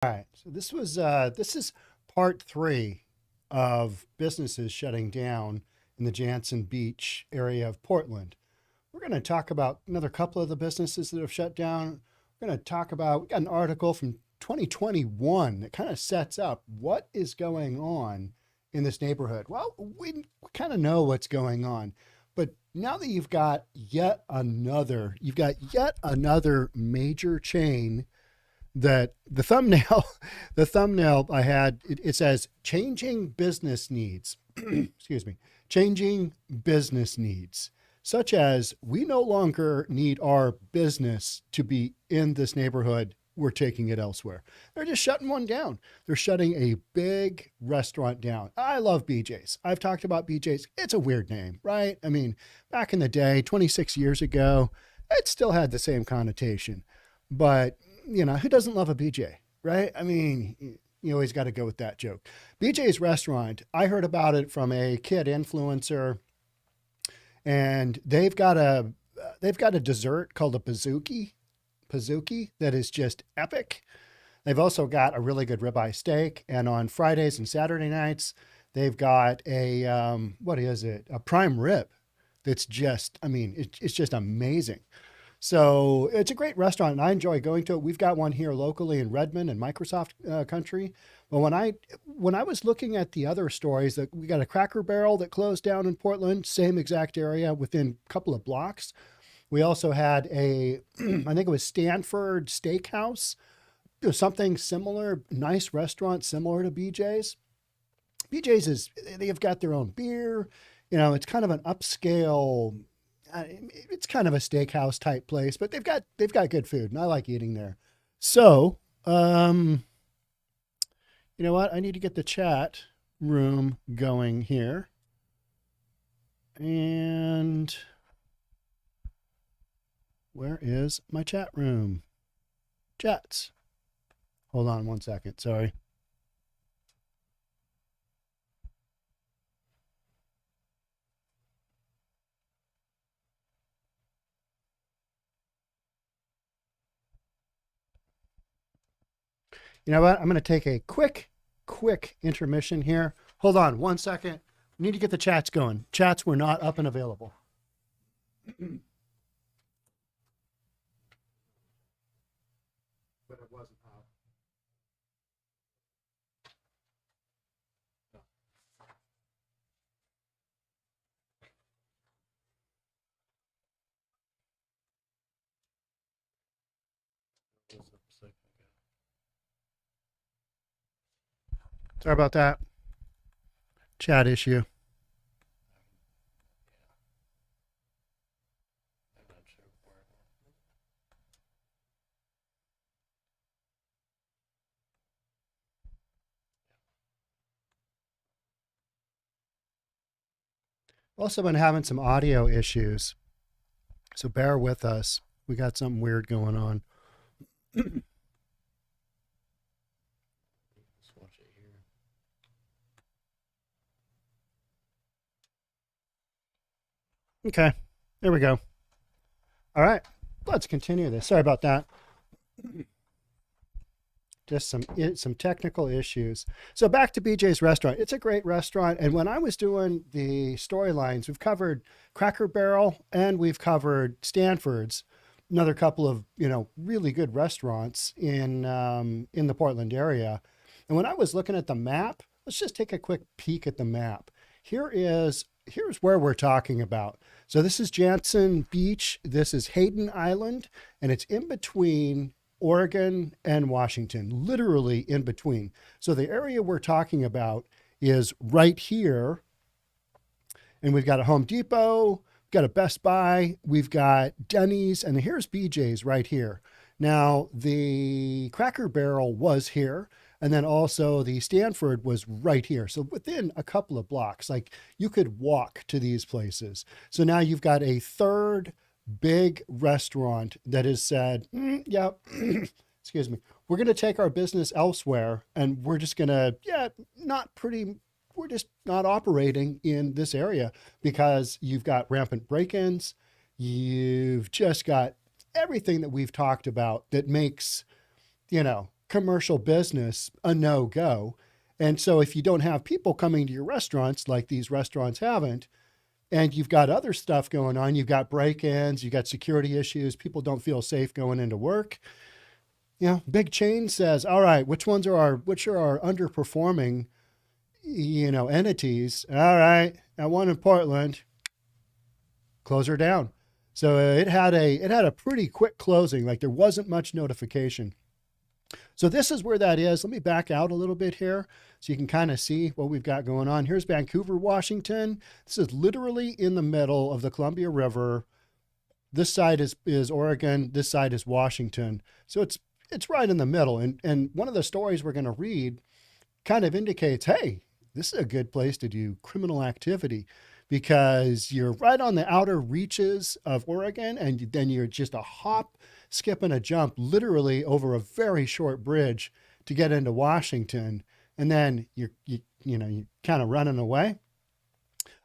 All right. So this is part three of businesses shutting down in the Jantzen Beach area of Portland. We're going to talk about another couple of the businesses that have shut down. We're going to talk about, we got an article from 2021 that kind of sets up what is going on in this neighborhood. Well, we kind of know what's going on, but now that you've got yet another major chain that the thumbnail the thumbnail I had, it says changing business needs. Excuse me. Changing business needs, such as we no longer need our business to be in this neighborhood, we're taking it elsewhere. They're just shutting one down. They're shutting a big restaurant down. I love BJ's. I've talked about BJ's. It's a weird name, right? I mean, back in the day, 26 years ago, it still had the same connotation. But who doesn't love a BJ, right? I mean, you always got to go with that joke. BJ's restaurant, I heard about it from a kid influencer, and they've got a dessert called a pizookie that is just epic. They've also got a really good ribeye steak, and on Fridays and Saturday nights, they've got a prime rib that's just, I mean, it's just amazing. So it's a great restaurant, and I enjoy going to it. We've got one here locally in Redmond and Microsoft country. But when I was looking at the other stories, that we got a Cracker Barrel that closed down in Portland, same exact area within a couple of blocks. We also had I think it was Stanford Steakhouse, something similar, nice restaurant similar to BJ's. They've got their own beer. It's kind of an upscale. It's kind of a steakhouse type place, but they've got good food, and I like eating there. So, you know what? I need to get the chat room going here, and where is my chat room? Chats. Hold on one second. Sorry. You know what? I'm going to take a quick intermission here. Hold on one second. We need to get the chats going. Chats were not up and available. But it wasn't up. Sorry about that. Chat issue. Also been having some audio issues, so bear with us. We got something weird going on. Okay, there we go. All right, let's continue this. Sorry about that. Just some technical issues. So back to BJ's restaurant. It's a great restaurant, and when I was doing the storylines, we've covered Cracker Barrel and we've covered Stanford's, another couple of really good restaurants in the Portland area. And when I was looking at the map, let's just take a quick peek at the map. Here's where we're talking about. So this is Jantzen Beach. This is Hayden Island, and it's in between Oregon and Washington, literally in between. So the area we're talking about is right here. And we've got a Home Depot, we've got a Best Buy, we've got Denny's, and here's BJ's right here. Now, the Cracker Barrel was here, and then also the Stanford was right here. So within a couple of blocks, like you could walk to these places. So now you've got a third big restaurant that has said, yeah, excuse me, we're going to take our business elsewhere, and we're just going to, we're just not operating in this area because you've got rampant break-ins. You've just got everything that we've talked about that makes, commercial business a no-go. And so if you don't have people coming to your restaurants like these restaurants haven't, and you've got other stuff going on, you've got break-ins, you've got security issues, people don't feel safe going into work. You know, big chain says, all right, which are our underperforming, entities? All right, that one in Portland, close her down. So it had a pretty quick closing, like there wasn't much notification. So this is where that is. Let me back out a little bit here so you can kind of see what we've got going on. Here's Vancouver, Washington. This is literally in the middle of the Columbia River. This side is Oregon. This side is Washington. So it's right in the middle. And one of the stories we're going to read kind of indicates, hey, this is a good place to do criminal activity because you're right on the outer reaches of Oregon, and then you're just a hop, skip, and a jump literally over a very short bridge to get into Washington. And then you're kind of running away.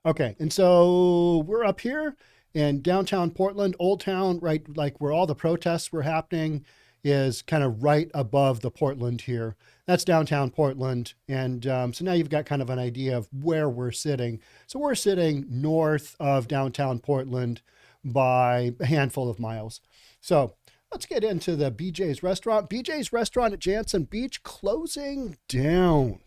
Okay, and so we're up here in downtown Portland, Old Town, right, like where all the protests were happening, is kind of right above the Portland here. That's downtown Portland. And so now you've got kind of an idea of where we're sitting. So we're sitting north of downtown Portland by a handful of miles. So let's get into the BJ's restaurant. BJ's restaurant at Jantzen Beach closing down.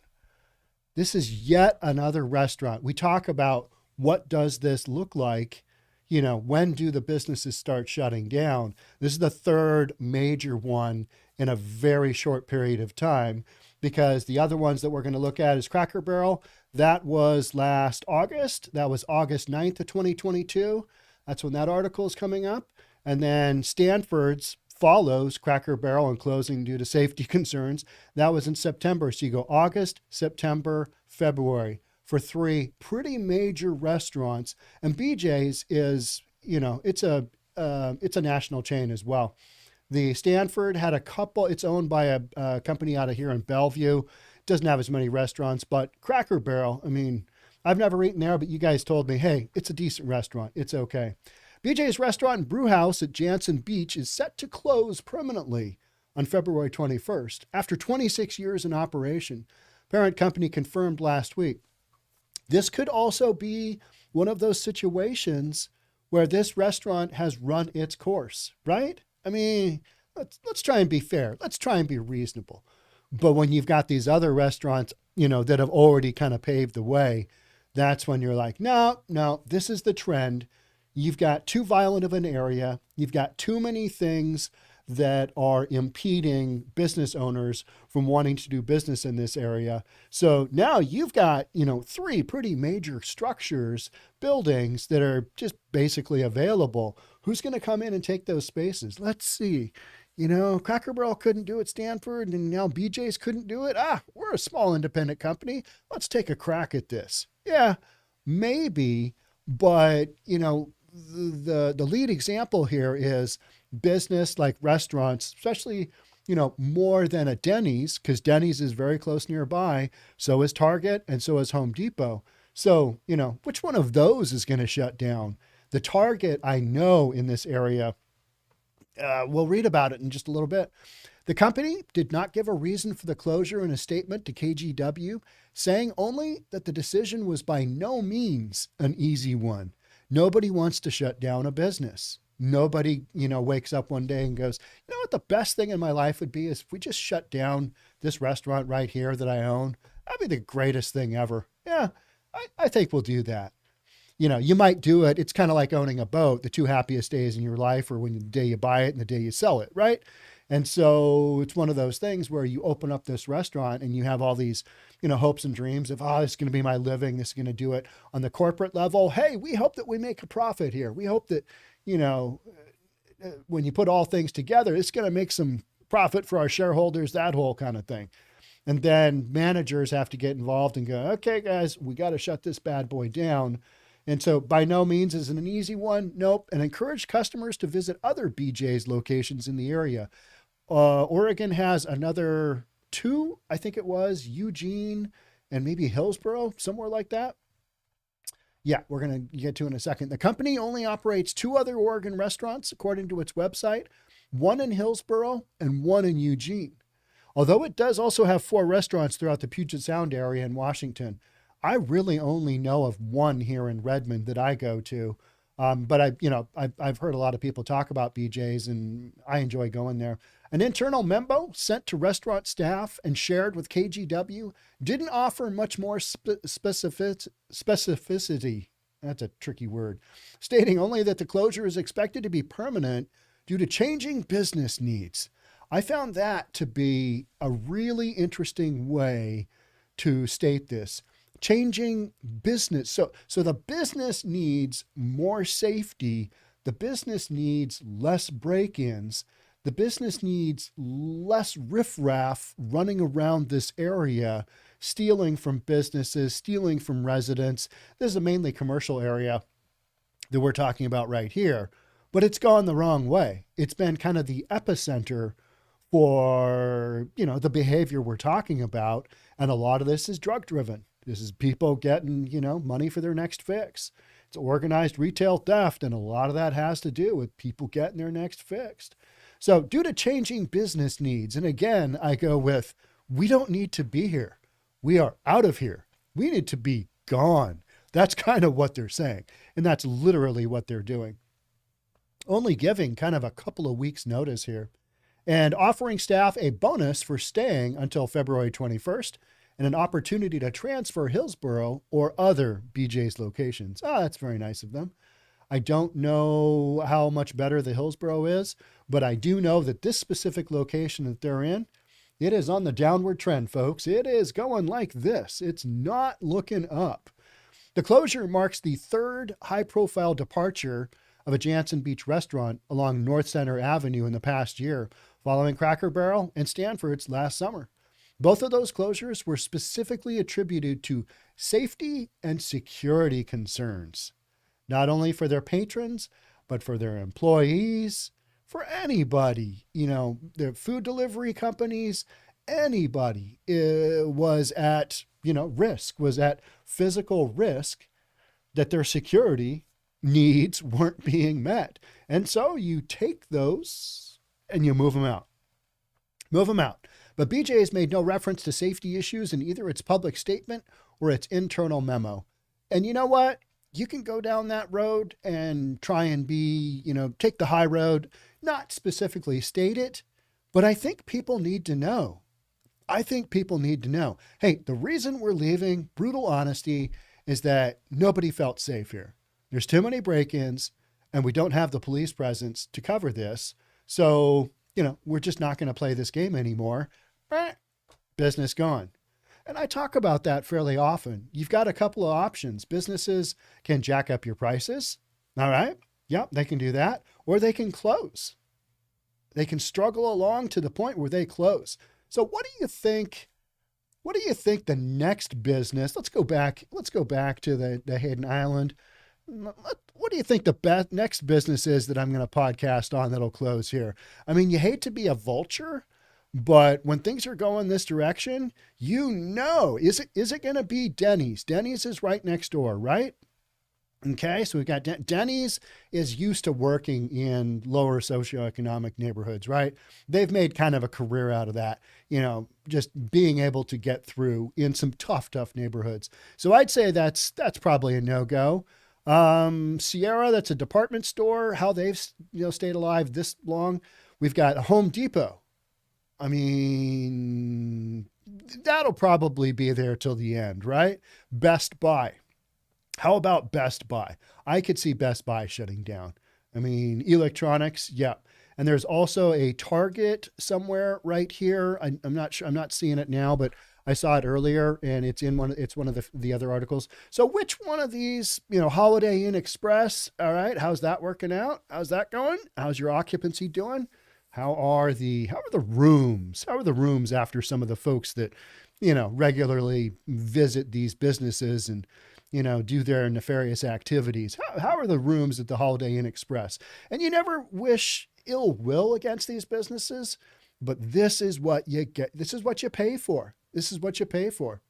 This is yet another restaurant. We talk about what does this look like? When do the businesses start shutting down? This is the third major one in a very short period of time, because the other ones that we're going to look at is Cracker Barrel. That was last August. That was August 9th of 2022. That's when that article is coming up. And then Stanfords follows Cracker Barrel and closing due to safety concerns. That was in September. So you go August, September, February for three pretty major restaurants. And BJ's is, it's a national chain as well. The Stanford had a couple. It's owned by a company out of here in Bellevue. Doesn't have as many restaurants, but Cracker Barrel, I mean, I've never eaten there, but you guys told me, hey, it's a decent restaurant. It's okay. BJ's Restaurant and Brewhouse at Jantzen Beach is set to close permanently on February 21st after 26 years in operation. Parent company confirmed last week. This could also be one of those situations where this restaurant has run its course, right? I mean, let's try and be fair. Let's try and be reasonable. But when you've got these other restaurants, that have already kind of paved the way, that's when you're like, no, this is the trend. You've got too violent of an area. You've got too many things that are impeding business owners from wanting to do business in this area. So now you've got, three pretty major structures, buildings that are just basically available. Who's going to come in and take those spaces? Let's see. Cracker Barrel couldn't do it, Stanford, and now BJ's couldn't do it. We're a small independent company. Let's take a crack at this. Yeah, maybe, but, the lead example here is business like restaurants, especially, more than a Denny's, because Denny's is very close nearby. So is Target and so is Home Depot. So, which one of those is going to shut down? The Target, I know in this area, we'll read about it in just a little bit. The company did not give a reason for the closure in a statement to KGW, saying only that the decision was by no means an easy one. Nobody wants to shut down a business. Nobody, wakes up one day and goes, what the best thing in my life would be is if we just shut down this restaurant right here that I own. That'd be the greatest thing ever. Yeah, I think we'll do that. You might do it. It's kind of like owning a boat. The two happiest days in your life are when the day you buy it and the day you sell it, right? And so it's one of those things where you open up this restaurant and you have all these, hopes and dreams of, this is going to be my living. This is going to do it on the corporate level. Hey, we hope that we make a profit here. We hope that, when you put all things together, it's going to make some profit for our shareholders, that whole kind of thing. And then managers have to get involved and go, okay, guys, we got to shut this bad boy down. And so by no means is it an easy one. Nope. And encourage customers to visit other BJ's locations in the area. Oregon has another two, I think it was, Eugene and maybe Hillsboro, somewhere like that. Yeah, we're going to get to in a second. The company only operates two other Oregon restaurants, according to its website, one in Hillsboro and one in Eugene. Although it does also have 4 restaurants throughout the Puget Sound area in Washington. I really only know of one here in Redmond that I go to. But I've heard a lot of people talk about BJ's, and I enjoy going there. An internal memo sent to restaurant staff and shared with KGW didn't offer much more specificity. That's a tricky word. Stating only that the closure is expected to be permanent due to changing business needs. I found that to be a really interesting way to state this. Changing business. So the business needs more safety. The business needs less break-ins. The business needs less riffraff running around this area, stealing from businesses, stealing from residents. This is a mainly commercial area that we're talking about right here, but it's gone the wrong way. It's been kind of the epicenter for, the behavior we're talking about. And a lot of this is drug driven. This is people getting, money for their next fix. It's organized retail theft. And a lot of that has to do with people getting their next fix. So due to changing business needs, and again, I go with, we don't need to be here. We are out of here. We need to be gone. That's kind of what they're saying. And that's literally what they're doing. Only giving kind of a couple of weeks notice here and offering staff a bonus for staying until February 21st and an opportunity to transfer Hillsboro or other BJ's locations. That's very nice of them. I don't know how much better the Hillsboro is, but I do know that this specific location that they're in, it is on the downward trend, folks. It is going like this. It's not looking up. The closure marks the 3rd high-profile departure of a Jantzen Beach restaurant along North Center Avenue in the past year, following Cracker Barrel and Stanfords last summer. Both of those closures were specifically attributed to safety and security concerns, not only for their patrons, but for their employees, for anybody, their food delivery companies, anybody was at, risk, was at physical risk that their security needs weren't being met. And so you take those and you move them out. Move them out. But BJ's made no reference to safety issues in either its public statement or its internal memo. And you know what? You can go down that road and try and be, take the high road, not specifically state it, but I think people need to know. I think people need to know. Hey, the reason we're leaving, brutal honesty, is that nobody felt safe here. There's too many break-ins and we don't have the police presence to cover this. So, we're just not going to play this game anymore. Business gone. And I talk about that fairly often. You've got a couple of options. Businesses can jack up your prices. All right. Yep, they can do that. Or they can close. They can struggle along to the point where they close. So what do you think? What do you think the next business? Let's go back to the Hayden Island. What do you think the next business is that I'm going to podcast on that'll close here? I mean, you hate to be a vulture, but when things are going this direction, is it going to be Denny's? Denny's is right next door, right? Okay, so we've got Denny's is used to working in lower socioeconomic neighborhoods, right? They've made kind of a career out of that, just being able to get through in some tough neighborhoods. So I'd say that's probably a no-go. Sierra, that's a department store, how they've stayed alive this long. We've got Home Depot. I mean, that'll probably be there till the end, right? Best Buy. How about Best Buy? I could see Best Buy shutting down. I mean, electronics, yeah. And there's also a Target somewhere right here. I'm not sure. I'm not seeing it now, but I saw it earlier, and it's one of the other articles. So which one of these, Holiday Inn Express? All right, how's that working out? How's that going? How's your occupancy doing? How are the rooms? How are the rooms after some of the folks that, regularly visit these businesses and, do their nefarious activities? How are the rooms at the Holiday Inn Express? And you never wish ill will against these businesses, but this is what you get. This is what you pay for. This is what you pay for.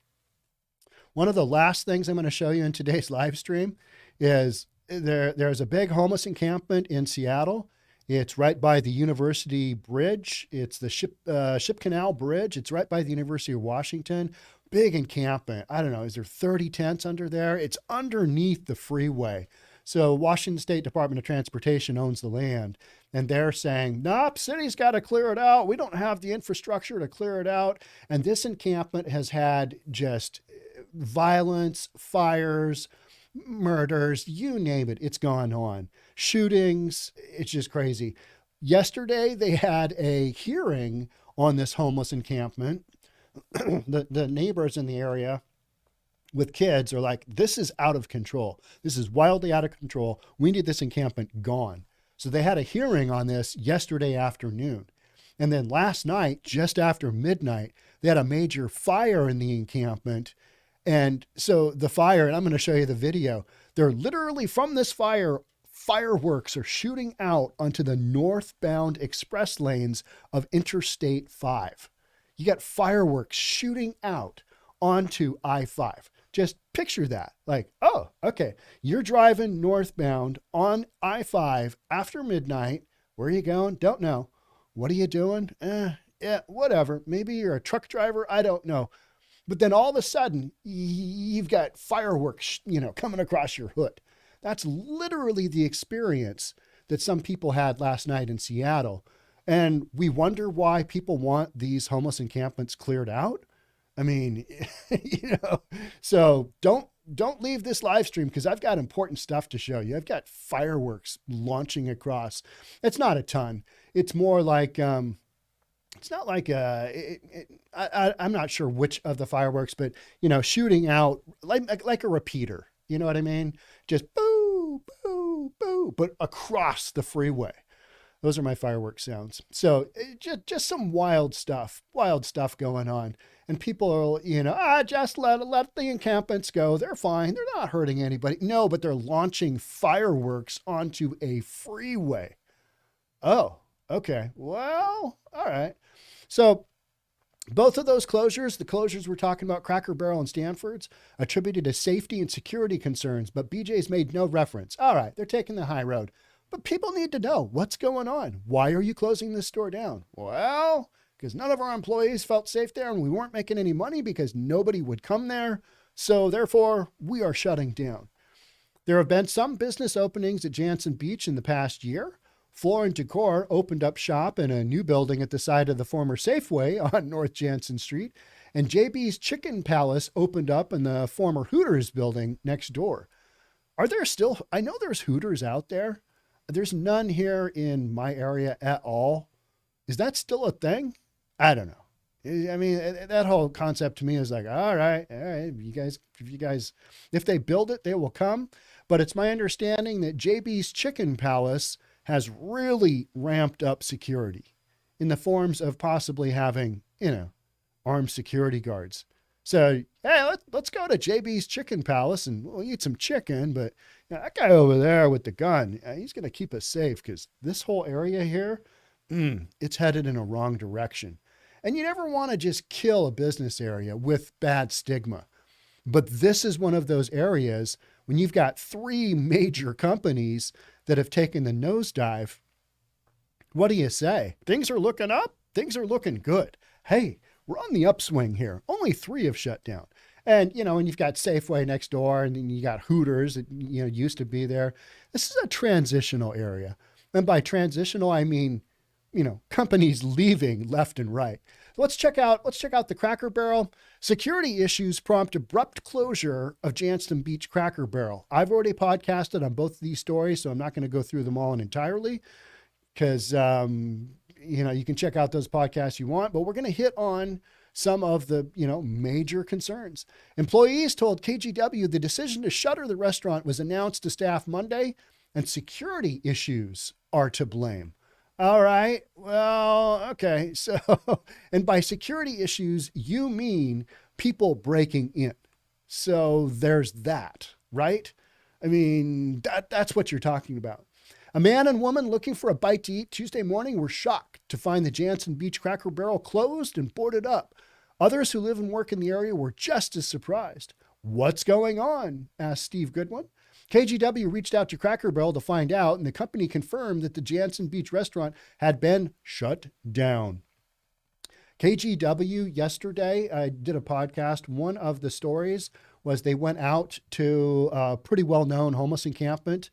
One of the last things I'm going to show you in today's live stream is there's a big homeless encampment in Seattle, It's right by the University Bridge. It's the Ship Canal Bridge. It's right by the University of Washington. Big encampment. I don't know. Is there 30 tents under there? It's underneath the freeway. So Washington State Department of Transportation owns the land, and they're saying, nope, city's got to clear it out. We don't have the infrastructure to clear it out. And this encampment has had just violence, fires, murders, you name it. It's gone on. Shootings. It's just crazy. Yesterday, they had a hearing on this homeless encampment. The neighbors in the area with kids are like, this is out of control. This is wildly out of control. We need this encampment gone. So they had a hearing on this yesterday afternoon. And then last night, just after midnight, they had a major fire in the encampment. And so the fire, and I'm going to show you the video, they're literally from this fire, fireworks are shooting out onto the northbound express lanes of Interstate 5. You got fireworks shooting out onto I-5. Just picture that. Like, oh, okay. You're driving northbound on I-5 after midnight. Where are you going? Don't know. What are you doing? Yeah, whatever. Maybe you're a truck driver. I don't know. But then all of a sudden, you've got fireworks, coming across your hood. That's literally the experience that some people had last night in Seattle. And we wonder why people want these homeless encampments cleared out. I mean, so don't leave this live stream because I've got important stuff to show you. I've got fireworks launching across. It's not a ton. It's more like, it's not like, I'm not sure which of the fireworks, but, shooting out like a repeater. You know what I mean? Just boo, boo, boo, but across the freeway. Those are my fireworks sounds. So just some wild stuff going on. And people are, just let the encampments go. They're fine. They're not hurting anybody. No, but they're launching fireworks onto a freeway. Oh, okay. Well, all right. So both of those closures, the closures we're talking about, Cracker Barrel and Stanfords, attributed to safety and security concerns, but BJ's made no reference. All right, they're taking the high road. But people need to know what's going on. Why are you closing this store down? Well, because none of our employees felt safe there and we weren't making any money because nobody would come there. So therefore, we are shutting down. There have been some business openings at Jantzen Beach in the past year. Floor and Decor opened up shop in a new building at the side of the former Safeway on North Jantzen Street. And JB's Chicken Palace opened up in the former Hooters building next door. I know there's Hooters out there. There's none here in my area at all. Is that still a thing? I don't know. I mean, that whole concept to me is like, all right, if they build it, they will come. But it's my understanding that JB's Chicken Palace has really ramped up security in the forms of possibly having, armed security guards. So, hey, let's go to JB's Chicken Palace and we'll eat some chicken. But that guy over there with the gun, he's going to keep us safe because this whole area here, it's headed in a wrong direction. And you never want to just kill a business area with bad stigma. But this is one of those areas when you've got 3 major companies that have taken the nosedive. What do you say? Things are looking up. Things are looking good. Hey, we're on the upswing here. Only 3 have shut down. And, and you've got Safeway next door and then you got Hooters that, used to be there. This is a transitional area. And by transitional, I mean, companies leaving left and right. Let's check out the Cracker Barrel. Security issues prompt abrupt closure of Jantzen Beach Cracker Barrel. I've already podcasted on both of these stories, so I'm not going to go through them all entirely because, you can check out those podcasts you want, but we're going to hit on some of the, major concerns. Employees told KGW the decision to shutter the restaurant was announced to staff Monday, and security issues are to blame. All right. Well, okay. So, and by security issues, you mean people breaking in. So there's that, right? I mean, that's what you're talking about. A man and woman looking for a bite to eat Tuesday morning were shocked to find the Jantzen Beach Cracker Barrel closed and boarded up. Others who live and work in the area were just as surprised. What's going on? Asked Steve Goodwin. KGW reached out to Cracker Barrel to find out, and the company confirmed that the Jantzen Beach restaurant had been shut down. KGW yesterday, I did a podcast. One of the stories was they went out to a pretty well-known homeless encampment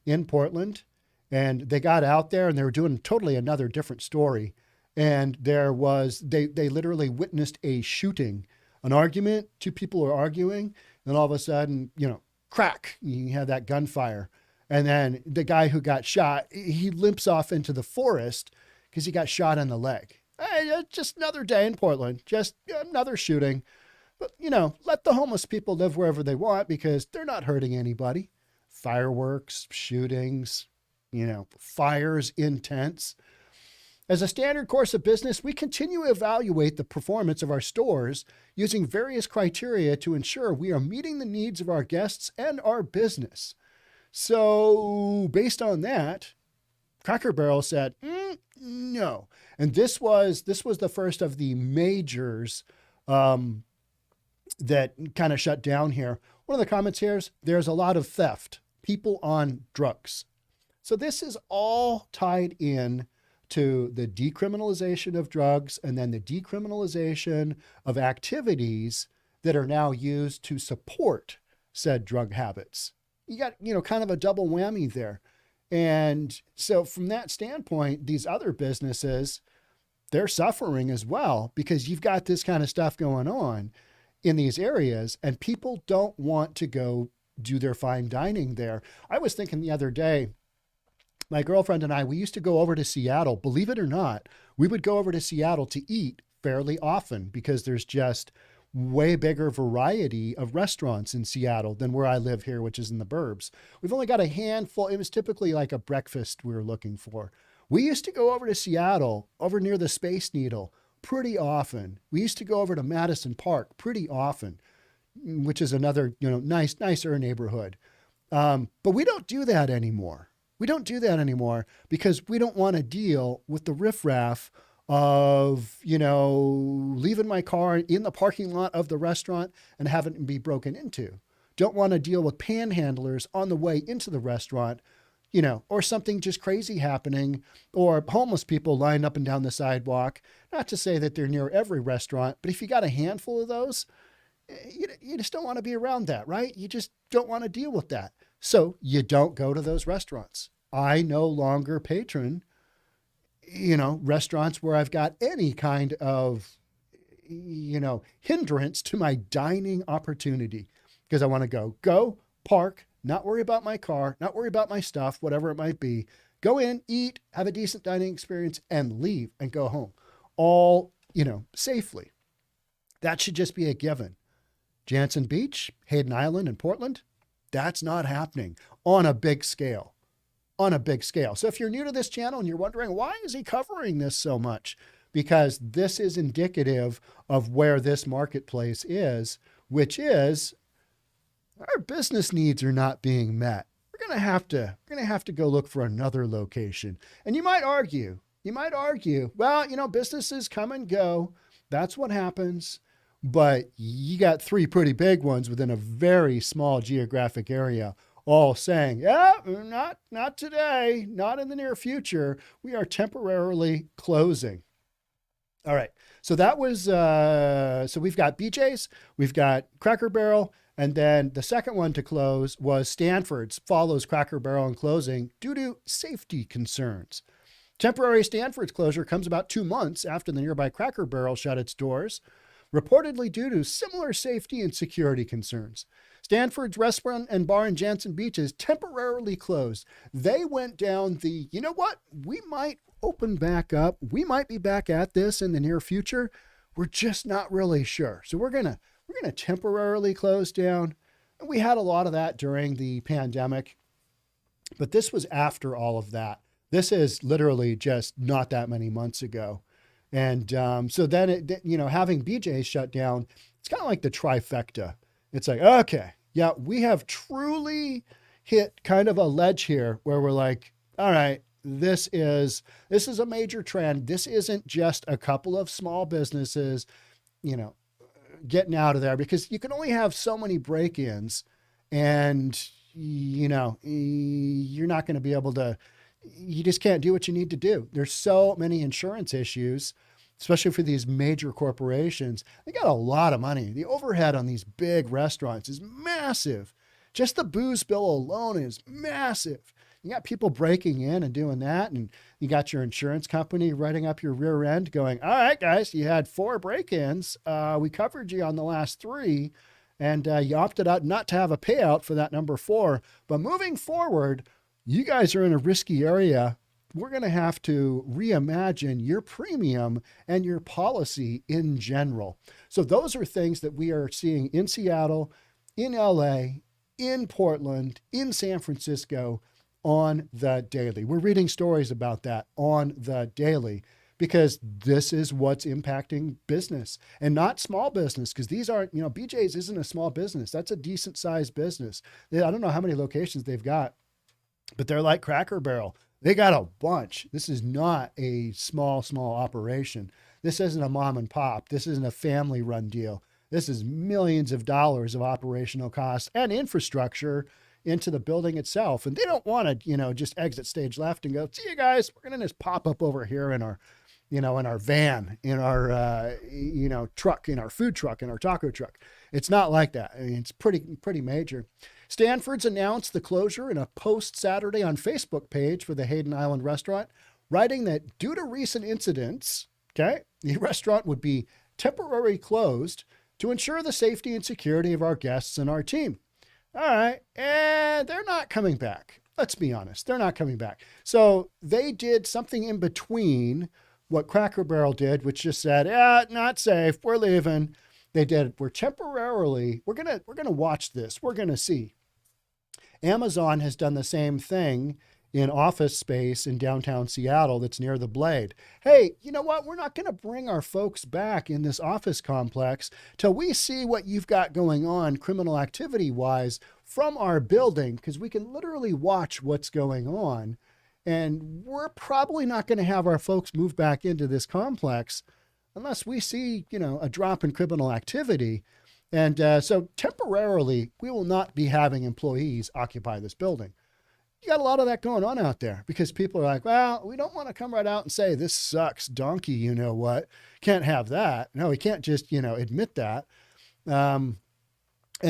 in Portland, and they got out there and they were doing totally another different story. And there was, they literally witnessed a shooting, an argument, two people were arguing, and all of a sudden, crack, you have that gunfire. And then the guy who got shot, he limps off into the forest because he got shot in the leg. Just another day in Portland, just another shooting. But, let the homeless people live wherever they want because they're not hurting anybody. Fireworks, shootings, fires in tents. As a standard course of business, we continue to evaluate the performance of our stores using various criteria to ensure we are meeting the needs of our guests and our business. So based on that, Cracker Barrel said, no. And this was the first of the majors that kind of shut down here. One of the comments here is there's a lot of theft, people on drugs. So this is all tied in to the decriminalization of drugs and then the decriminalization of activities that are now used to support said drug habits. You got, kind of a double whammy there. And so from that standpoint, these other businesses, they're suffering as well because you've got this kind of stuff going on in these areas and people don't want to go do their fine dining there. I was thinking the other day, my girlfriend and I, we used to go over to Seattle. Believe it or not, we would go over to Seattle to eat fairly often because there's just way bigger variety of restaurants in Seattle than where I live here, which is in the burbs. We've only got a handful. It was typically like a breakfast we were looking for. We used to go over to Seattle, over near the Space Needle, pretty often. We used to go over to Madison Park pretty often, which is another, nicer neighborhood. But we don't do that anymore. We don't do that anymore because we don't want to deal with the riffraff of, leaving my car in the parking lot of the restaurant and having it be broken into. Don't want to deal with panhandlers on the way into the restaurant, or something just crazy happening, or homeless people lined up and down the sidewalk. Not to say that they're near every restaurant, but if you got a handful of those, you just don't want to be around that, right? You just don't want to deal with that. So you don't go to those restaurants. I no longer patron, restaurants where I've got any kind of, hindrance to my dining opportunity because I want to go park, not worry about my car, not worry about my stuff, whatever it might be. Go in, eat, have a decent dining experience and leave and go home all, safely. That should just be a given. Jantzen Beach, Hayden Island in Portland, that's not happening on a big scale. So if you're new to this channel and you're wondering, why is he covering this so much? Because this is indicative of where this marketplace is, which is our business needs are not being met. We're going to have to go look for another location. And you might argue, well, businesses come and go. That's what happens. But you got three pretty big ones within a very small geographic area, all saying, not today, not in the near future. We are temporarily closing. All right. So that was, so we've got BJ's, we've got Cracker Barrel, and then the second one to close was Stanfords, follows Cracker Barrel in closing due to safety concerns. Temporary Stanfords closure comes about 2 months after the nearby Cracker Barrel shut its doors, reportedly due to similar safety and security concerns. Stanford's Restaurant and Bar in Jantzen Beach is temporarily closed. They went down the, we might open back up. We might be back at this in the near future. We're just not really sure. So we're going to temporarily close down. And we had a lot of that during the pandemic, but this was after all of that. This is literally just not that many months ago. And so then, having BJ's shut down, it's kind of like the trifecta. It's like, okay, yeah, we have truly hit kind of a ledge here where we're like, all right, this is a major trend. This isn't just a couple of small businesses, getting out of there because you can only have so many break-ins and, you're not going to be able to, you just can't do what you need to do. There's so many insurance issues, especially for these major corporations. They got a lot of money. The overhead on these big restaurants is massive. Just the booze bill alone is massive. You got people breaking in and doing that, and you got your insurance company writing up your rear end going, all right, guys, you had 4 break-ins. We covered you on the last 3, and you opted out not to have a payout for that number 4. But moving forward, you guys are in a risky area. We're going to have to reimagine your premium and your policy in general. So those are things that we are seeing in Seattle, in LA, in Portland, in San Francisco on the daily. We're reading stories about that on the daily because this is what's impacting business and not small business, because these aren't, BJ's isn't a small business. That's a decent sized business. I don't know how many locations they've got, but they're like Cracker Barrel. They got a bunch. This is not a small operation. This isn't a mom and pop. This isn't a family run deal. This is millions of dollars of operational costs and infrastructure into the building itself. And they don't want to, just exit stage left and go, see you guys, we're going to just pop up over here in our, in our van, in our, truck, in our food truck, in our taco truck. It's not like that. I mean, it's pretty major. Stanfords announced the closure in a post Saturday on Facebook page for the Hayden Island restaurant, writing that due to recent incidents, the restaurant would be temporarily closed to ensure the safety and security of our guests and our team. All right, and they're not coming back. Let's be honest, they're not coming back. So they did something in between what Cracker Barrel did, which just said, not safe, we're leaving. They did, we're gonna watch this. We're gonna see. Amazon has done the same thing in office space in downtown Seattle that's near the Blade. Hey, you know what? We're not going to bring our folks back in this office complex till we see what you've got going on criminal activity wise from our building, because we can literally watch what's going on. And we're probably not going to have our folks move back into this complex unless we see, a drop in criminal activity. And so temporarily, we will not be having employees occupy this building. You got a lot of that going on out there because people are like, well, we don't want to come right out and say this sucks, donkey, you know what? Can't have that. No, we can't just, admit that. And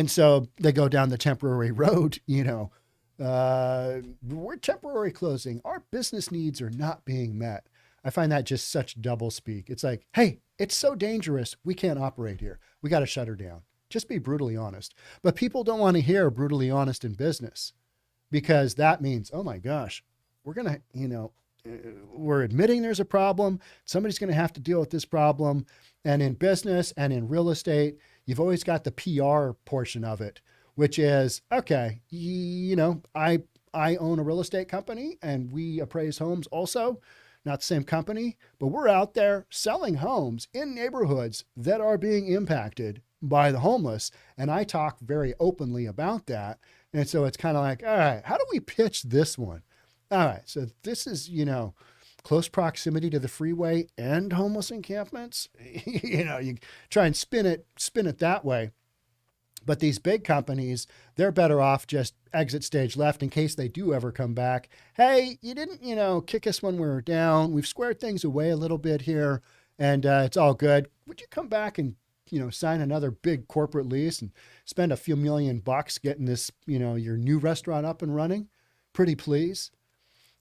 so they go down the temporary road, we're temporary closing. Our business needs are not being met. I find that just such double speak. It's like, hey, it's so dangerous. We can't operate here. We got to shut her down. Just be brutally honest. But people don't want to hear brutally honest in business, because that means, oh my gosh, we're going to, we're admitting there's a problem. Somebody's going to have to deal with this problem. And in business and in real estate, you've always got the PR portion of it, which is, okay, I own a real estate company and we appraise homes also, not the same company, but we're out there selling homes in neighborhoods that are being impacted by the homeless. And I talk very openly about that. And so it's kind of like, all right, how do we pitch this one? All right, so this is, close proximity to the freeway and homeless encampments. You try and spin it that way. But these big companies, they're better off just exit stage left in case they do ever come back. Hey, you didn't, kick us when we were down. We've squared things away a little bit here, and it's all good. Would you come back and sign another big corporate lease and spend a few $1,000,000 getting this, your new restaurant up and running? Pretty please.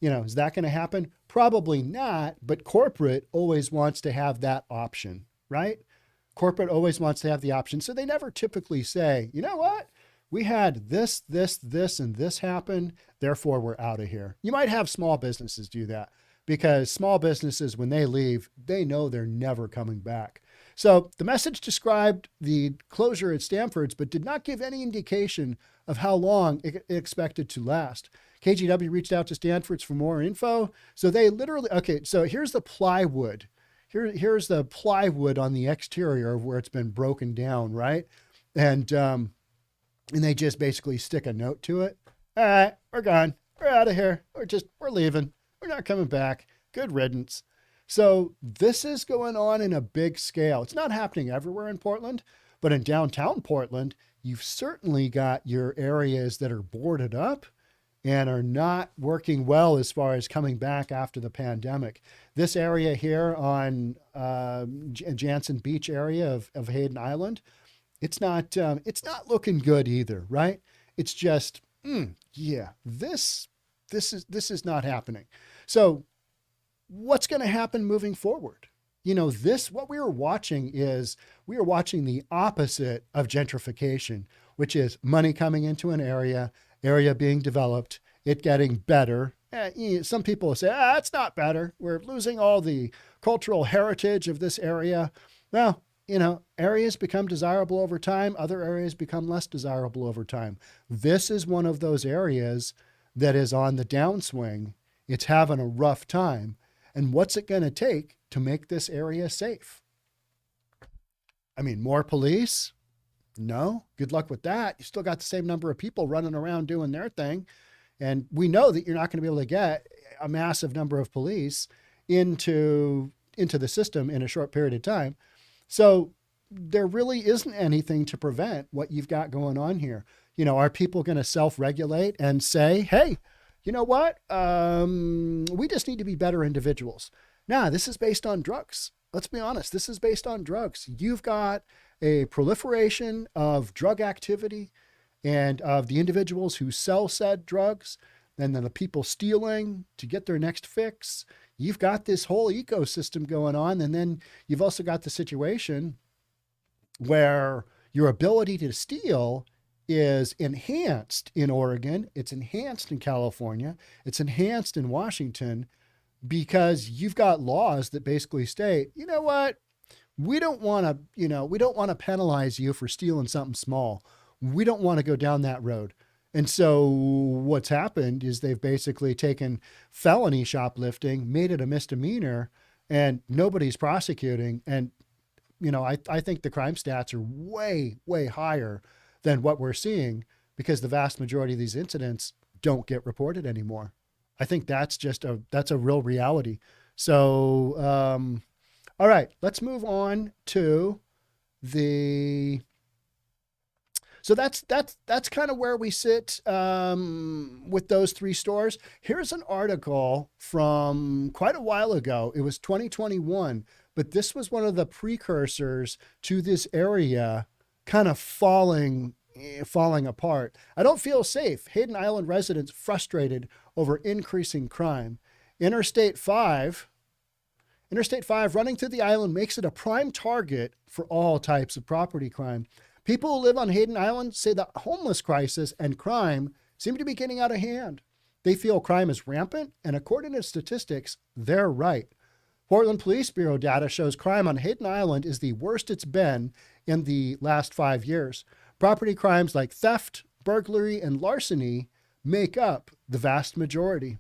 Is that going to happen? Probably not, but corporate always wants to have that option, right? Corporate always wants to have the option. So they never typically say, you know what? We had this, and this happen. Therefore, we're out of here. You might have small businesses do that, because small businesses, when they leave, they know they're never coming back. So the message described the closure at Stanfords, but did not give any indication of how long it expected to last. KGW reached out to Stanfords for more info. So they literally, okay, so here's the plywood. Here's the plywood on the exterior of where it's been broken down, right? And they just basically stick a note to it. All right, we're gone. We're out of here. We're leaving. We're not coming back. Good riddance. So this is going on in a big scale. It's not happening everywhere in Portland, But in downtown Portland, you've certainly got your areas that are boarded up and are not working well as far as coming back after the pandemic. This area here on Jantzen Beach area of Hayden Island, it's not looking good either, right? It's just, yeah, this is not happening. So what's going to happen moving forward? What we are watching is we are watching the opposite of gentrification, which is money coming into an area being developed, it getting better. Some people say, it's not better. We're losing all the cultural heritage of this area. Well, areas become desirable over time. Other areas become less desirable over time. This is one of those areas that is on the downswing. It's having a rough time. And what's it going to take to make this area safe? I mean, more police? No, good luck with that. You still got the same number of people running around doing their thing. And we know that you're not going to be able to get a massive number of police into the system in a short period of time. So there really isn't anything to prevent what you've got going on here. Are people going to self-regulate and say, hey, you know what? We just need to be better individuals. Nah, this is based on drugs. Let's be honest. This is based on drugs. You've got a proliferation of drug activity and of the individuals who sell said drugs, and then the people stealing to get their next fix. You've got this whole ecosystem going on. And then you've also got the situation where your ability to steal is enhanced in Oregon. It's enhanced in California. It's enhanced in Washington because you've got laws that basically state, you know what? We don't want to penalize you for stealing something small. We don't want to go down that road. And so what's happened is they've basically taken felony shoplifting, made it a misdemeanor, and nobody's prosecuting. And, I think the crime stats are way, way higher than what we're seeing because the vast majority of these incidents don't get reported anymore. I think that's a real reality. So, all right, let's move on to so that's kind of where we sit with those three stores. Here's an article from quite a while ago. It was 2021, but this was one of the precursors to this area kind of falling apart. I don't feel safe. Hayden Island residents frustrated over increasing crime. Interstate 5 running through the island makes it a prime target for all types of property crime. People who live on Hayden Island say the homeless crisis and crime seem to be getting out of hand. They feel crime is rampant, and according to statistics, they're right. Portland Police Bureau data shows crime on Hayden Island is the worst it's been in the last 5 years. Property crimes like theft, burglary, and larceny make up the vast majority.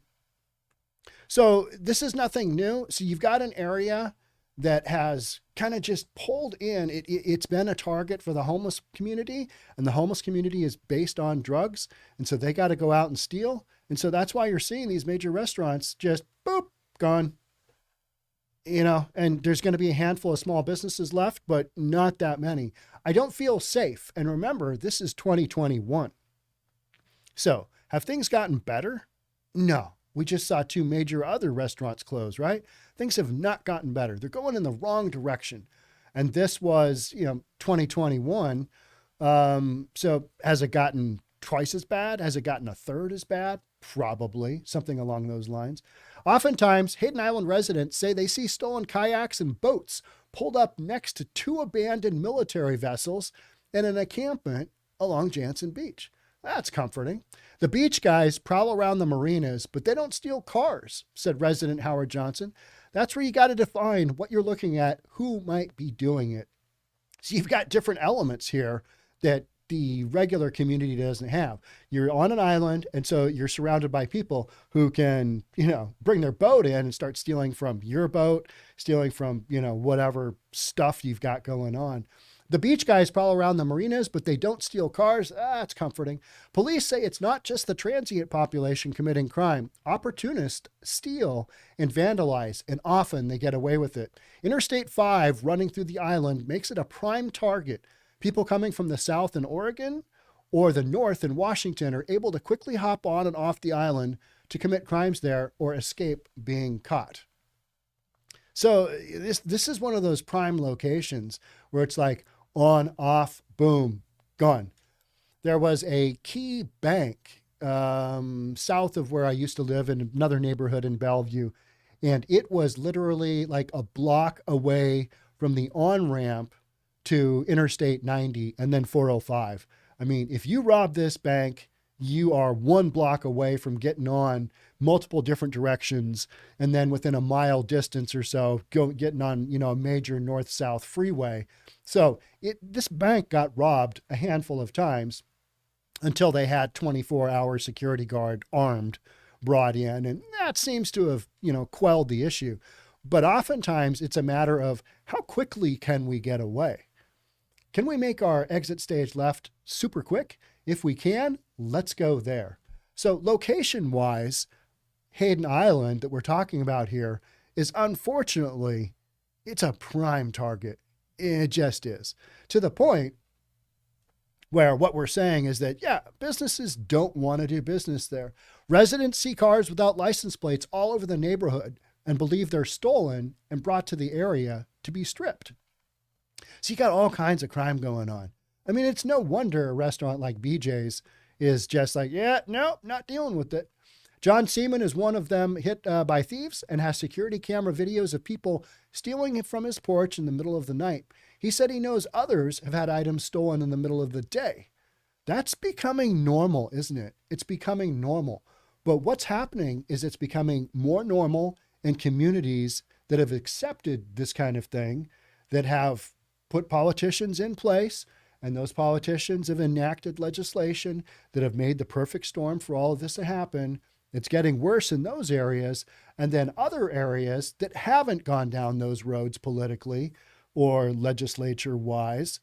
So this is nothing new. So you've got an area that has kind of just pulled in. It's been a target for the homeless community, and the homeless community is based on drugs. And so they got to go out and steal. And so that's why you're seeing these major restaurants just boop, gone. And there's going to be a handful of small businesses left, but not that many. I don't feel safe. And remember, this is 2021. So have things gotten better? No. We just saw 2 major other restaurants close, right? Things have not gotten better. They're going in the wrong direction. And this was, 2021. So has it gotten twice as bad? Has it gotten a third as bad? Probably, something along those lines. Oftentimes, Hayden Island residents say they see stolen kayaks and boats pulled up next to 2 abandoned military vessels and an encampment along Jantzen Beach. That's comforting. The beach guys prowl around the marinas, but they don't steal cars, said resident Howard Johnson. That's where you got to define what you're looking at, who might be doing it. So you've got different elements here that the regular community doesn't have. You're on an island, and so you're surrounded by people who can, bring their boat in and start stealing from your boat, stealing from, whatever stuff you've got going on. The beach guys prowl around the marinas, but they don't steal cars. That's comforting. Police say it's not just the transient population committing crime. Opportunists steal and vandalize, and often they get away with it. Interstate 5 running through the island makes it a prime target. People coming from the south in Oregon or the north in Washington are able to quickly hop on and off the island to commit crimes there or escape being caught. So this is one of those prime locations where it's like on, off, boom, gone. There was a key bank south of where I used to live in another neighborhood in Bellevue, and it was literally like a block away from the on-ramp to Interstate 90 and then 405. I mean, if you rob this bank, you are one block away from getting on multiple different directions, and then within a mile distance or so, getting on, a major north-south freeway. So this bank got robbed a handful of times until they had 24-hour security guard armed brought in, and that seems to have, quelled the issue. But oftentimes it's a matter of how quickly can we get away? Can we make our exit stage left super quick? If we can, let's go there. So location-wise, Hayden Island that we're talking about here is unfortunately, it's a prime target. It just is. To the point where what we're saying is that, businesses don't want to do business there. Residents see cars without license plates all over the neighborhood and believe they're stolen and brought to the area to be stripped. So you got all kinds of crime going on. I mean, it's no wonder a restaurant like BJ's is just like, no, not dealing with it. John Seaman is one of them hit by thieves and has security camera videos of people stealing it from his porch in the middle of the night. He said he knows others have had items stolen in the middle of the day. That's becoming normal, isn't it? It's becoming normal. But what's happening is it's becoming more normal in communities that have accepted this kind of thing, that have put politicians in place, and those politicians have enacted legislation that have made the perfect storm for all of this to happen. It's getting worse in those areas. And then other areas that haven't gone down those roads politically or legislature-wise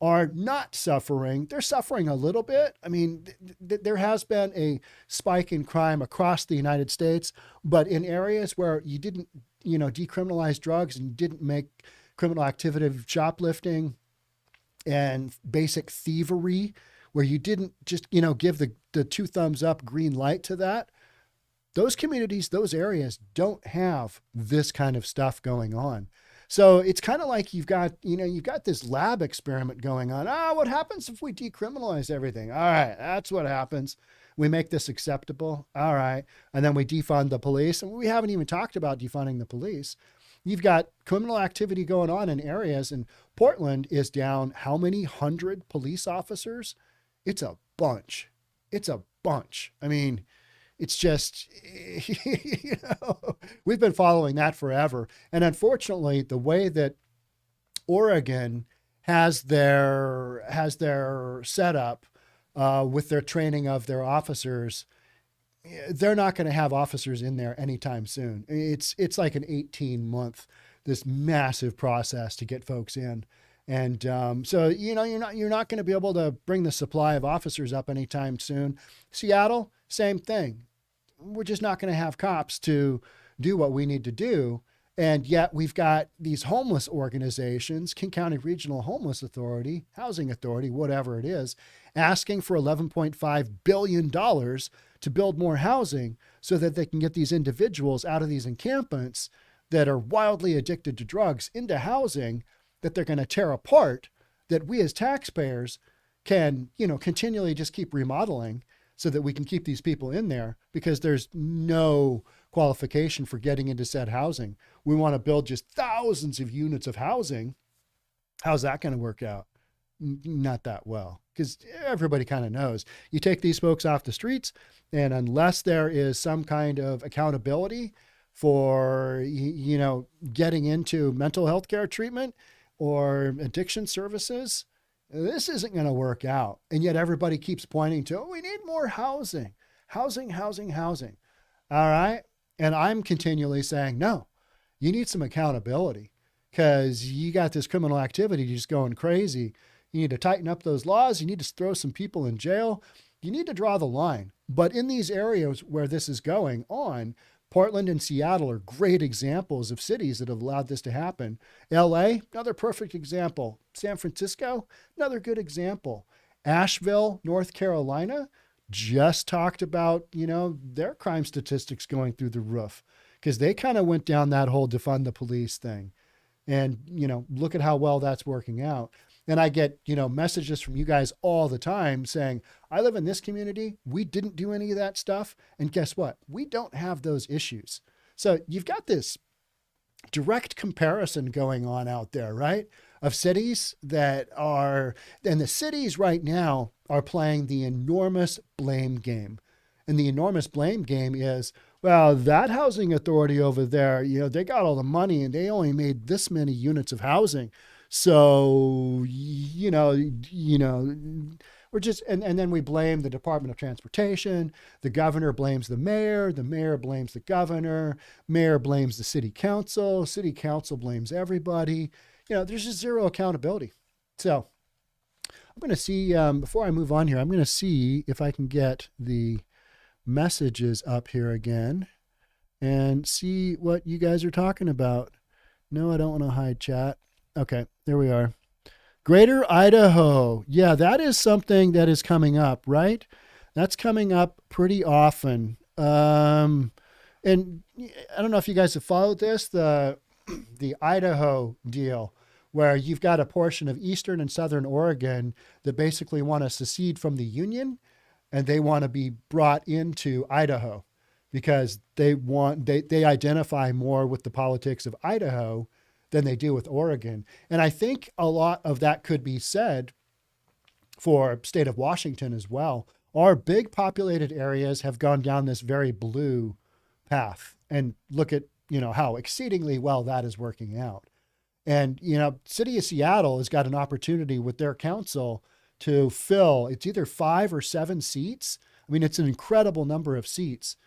are not suffering. They're suffering a little bit. I mean, there has been a spike in crime across the United States, but in areas where you didn't, decriminalize drugs and you didn't make criminal activity of shoplifting and basic thievery, where you didn't just, give the two thumbs up green light to that, those communities, those areas don't have this kind of stuff going on. So it's kind of like you've got this lab experiment going on. What happens if we decriminalize everything? All right, that's what happens. We make this acceptable. All right. And then we defund the police. And we haven't even talked about defunding the police. You've got criminal activity going on in areas, and Portland is down how many hundred police officers? It's a bunch. It's a bunch. I mean, it's just, we've been following that forever. And unfortunately, the way that Oregon has their setup with their training of their officers, they're not going to have officers in there anytime soon. It's like an 18-month, this massive process to get folks in. And so, you're not going to be able to bring the supply of officers up anytime soon. Seattle, same thing. We're just not going to have cops to do what we need to do. And yet we've got these homeless organizations, King County Regional Homeless Authority, Housing Authority, whatever it is, asking for $11.5 billion to build more housing so that they can get these individuals out of these encampments that are wildly addicted to drugs into housing that they're going to tear apart, that we as taxpayers can, continually just keep remodeling so that we can keep these people in there, because there's no qualification for getting into said housing. We want to build just thousands of units of housing. How's that going to work out? Not that well, because everybody kind of knows. You take these folks off the streets, and unless there is some kind of accountability for, getting into mental health care treatment or addiction services, this isn't going to work out. And yet everybody keeps pointing to, we need more housing. All right. And I'm continually saying, no, you need some accountability, because you got this criminal activity just going crazy. You need to tighten up those laws. You need to throw some people in jail. You need to draw the line. But in these areas where this is going on, Portland and Seattle are great examples of cities that have allowed this to happen. LA, another perfect example. San Francisco, another good example. Asheville, North Carolina, just talked about, their crime statistics going through the roof because they kind of went down that whole defund the police thing. And, look at how well that's working out. And I get, messages from you guys all the time saying, I live in this community. We didn't do any of that stuff. And guess what? We don't have those issues. So you've got this direct comparison going on out there, right? Of cities that are, and the cities right now are playing the enormous blame game. And the enormous blame game is, well, that housing authority over there, they got all the money and they only made this many units of housing. So, we're just, and then we blame the Department of Transportation. The governor blames the mayor blames the governor, mayor blames the city council blames everybody. There's just zero accountability. So I'm going to see, before I move on here, I'm going to see if I can get the messages up here again and see what you guys are talking about. No, I don't want to hide chat. Okay, there we are. Greater Idaho. Yeah, that is something that is coming up, right? That's coming up pretty often. And I don't know if you guys have followed this, the Idaho deal, where you've got a portion of eastern and southern Oregon that basically want to secede from the Union, and they want to be brought into Idaho because they identify more with the politics of Idaho than they do with Oregon. And I think a lot of that could be said for state of Washington as well. Our big populated areas have gone down this very blue path, and look at, how exceedingly well that is working out. And, city of Seattle has got an opportunity with their council to fill, it's either 5 or 7 seats. I mean, it's an incredible number of seats.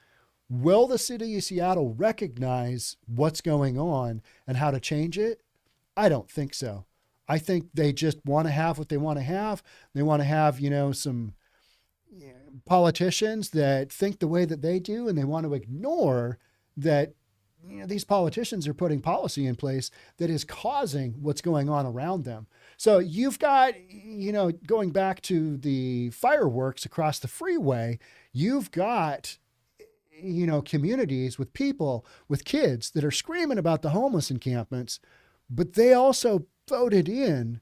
Will the city of Seattle recognize what's going on and how to change it? I don't think so. I think they just want to have what they want to have. They want to have, some politicians that think the way that they do, and they want to ignore that, these politicians are putting policy in place that is causing what's going on around them. So you've got, going back to the fireworks across the freeway, you've got, communities with people, with kids that are screaming about the homeless encampments, but they also voted in,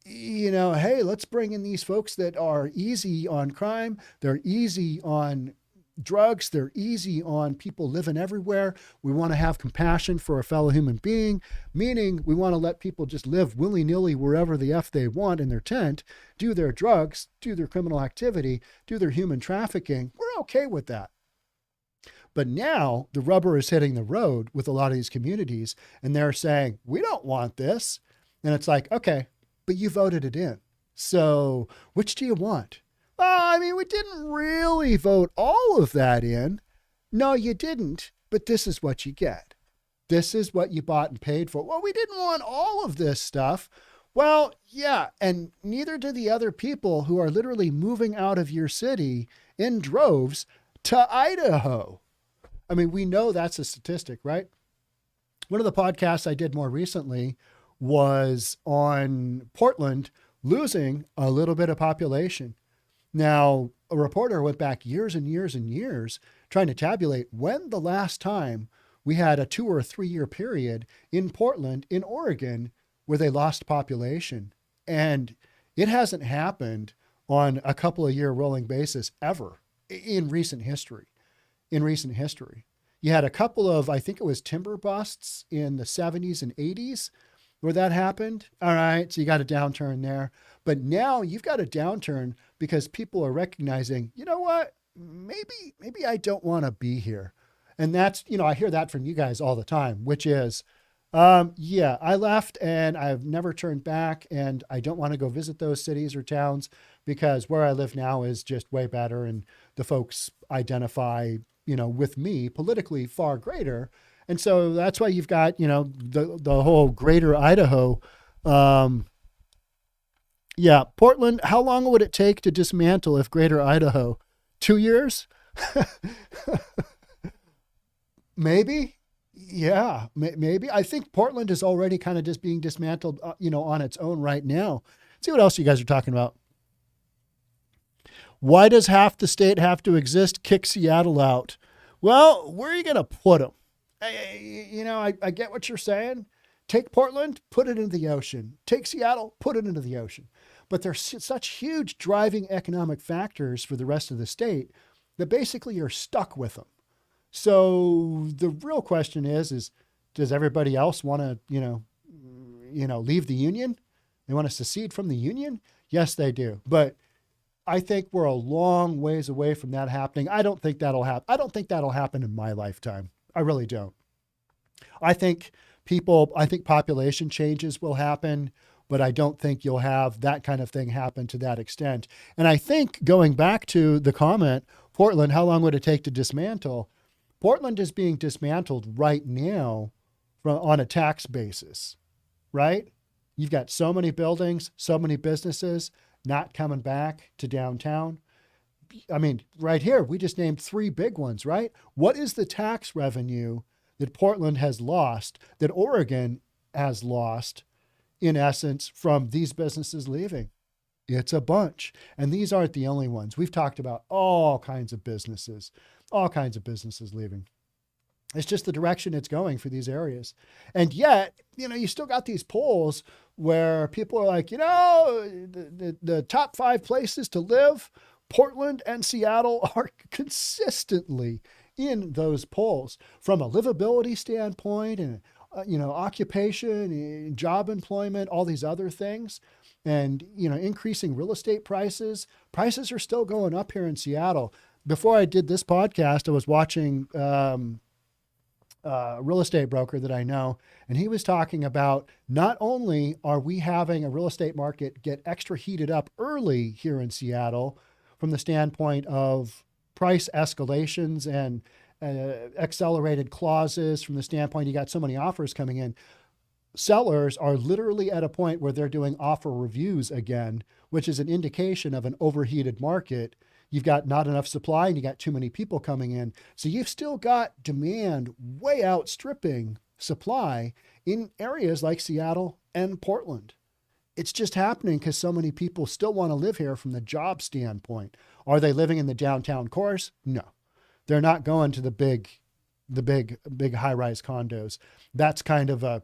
hey, let's bring in these folks that are easy on crime. They're easy on drugs. They're easy on people living everywhere. We want to have compassion for a fellow human being, meaning we want to let people just live willy-nilly wherever the F they want in their tent, do their drugs, do their criminal activity, do their human trafficking. We're okay with that. But now the rubber is hitting the road with a lot of these communities, and they're saying, we don't want this. And it's like, okay, but you voted it in. So which do you want? Well, we didn't really vote all of that in. No, you didn't, but this is what you get. This is what you bought and paid for. Well, we didn't want all of this stuff. Well, yeah, and neither do the other people who are literally moving out of your city in droves to Idaho. We know that's a statistic, right? One of the podcasts I did more recently was on Portland losing a little bit of population. Now, a reporter went back years and years and years trying to tabulate when the last time we had a 2 or 3 year period in Portland, in Oregon, where they lost population. And it hasn't happened on a couple of year rolling basis ever in recent history. You had a couple of, I think it was timber busts in the 70s and 80s where that happened. All right, so you got a downturn there. But now you've got a downturn because people are recognizing, you know what, maybe I don't want to be here. And that's, I hear that from you guys all the time, which is, yeah, I left and I've never turned back, and I don't want to go visit those cities or towns because where I live now is just way better. And the folks identify, with me politically far greater. And so that's why you've got, the whole greater Idaho. Yeah. Portland, how long would it take to dismantle if greater Idaho? 2 years? Maybe. Yeah, maybe. I think Portland is already kind of just being dismantled, on its own right now. See what else you guys are talking about. Why does half the state have to exist? Kick Seattle out. Well, where are you going to put them? I get what you're saying. Take Portland, put it into the ocean. Take Seattle, put it into the ocean. But there's such huge driving economic factors for the rest of the state that basically you're stuck with them. So the real question is does everybody else want to, leave the union? They want to secede from the union? Yes, they do. But I think we're a long ways away from that happening. I don't think that'll happen. I don't think that'll happen in my lifetime. I really don't. I think population changes will happen, but I don't think you'll have that kind of thing happen to that extent. And I think going back to the comment, Portland, how long would it take to dismantle? Portland is being dismantled right now on a tax basis, right? You've got so many buildings, so many businesses not coming back to downtown. I mean, right here, we just named three big ones, right? What is the tax revenue that Portland has lost, that Oregon has lost, in essence, from these businesses leaving? It's a bunch. And these aren't the only ones. We've talked about all kinds of businesses leaving. It's just the direction it's going for these areas. And yet, you still got these polls where people are like, the top 5 places to live, Portland and Seattle are consistently in those polls from a livability standpoint and, occupation, job employment, all these other things. And, increasing real estate prices. Prices are still going up here in Seattle. Before I did this podcast, I was watching a real estate broker that I know, and he was talking about not only are we having a real estate market get extra heated up early here in Seattle from the standpoint of price escalations and accelerated clauses, from the standpoint you got so many offers coming in. Sellers are literally at a point where they're doing offer reviews again, which is an indication of an overheated market. You've got not enough supply and you got too many people coming in. So you've still got demand way outstripping supply in areas like Seattle and Portland. It's just happening because so many people still want to live here from the job standpoint. Are they living in the downtown cores? No, they're not going to the big high-rise condos. That's kind of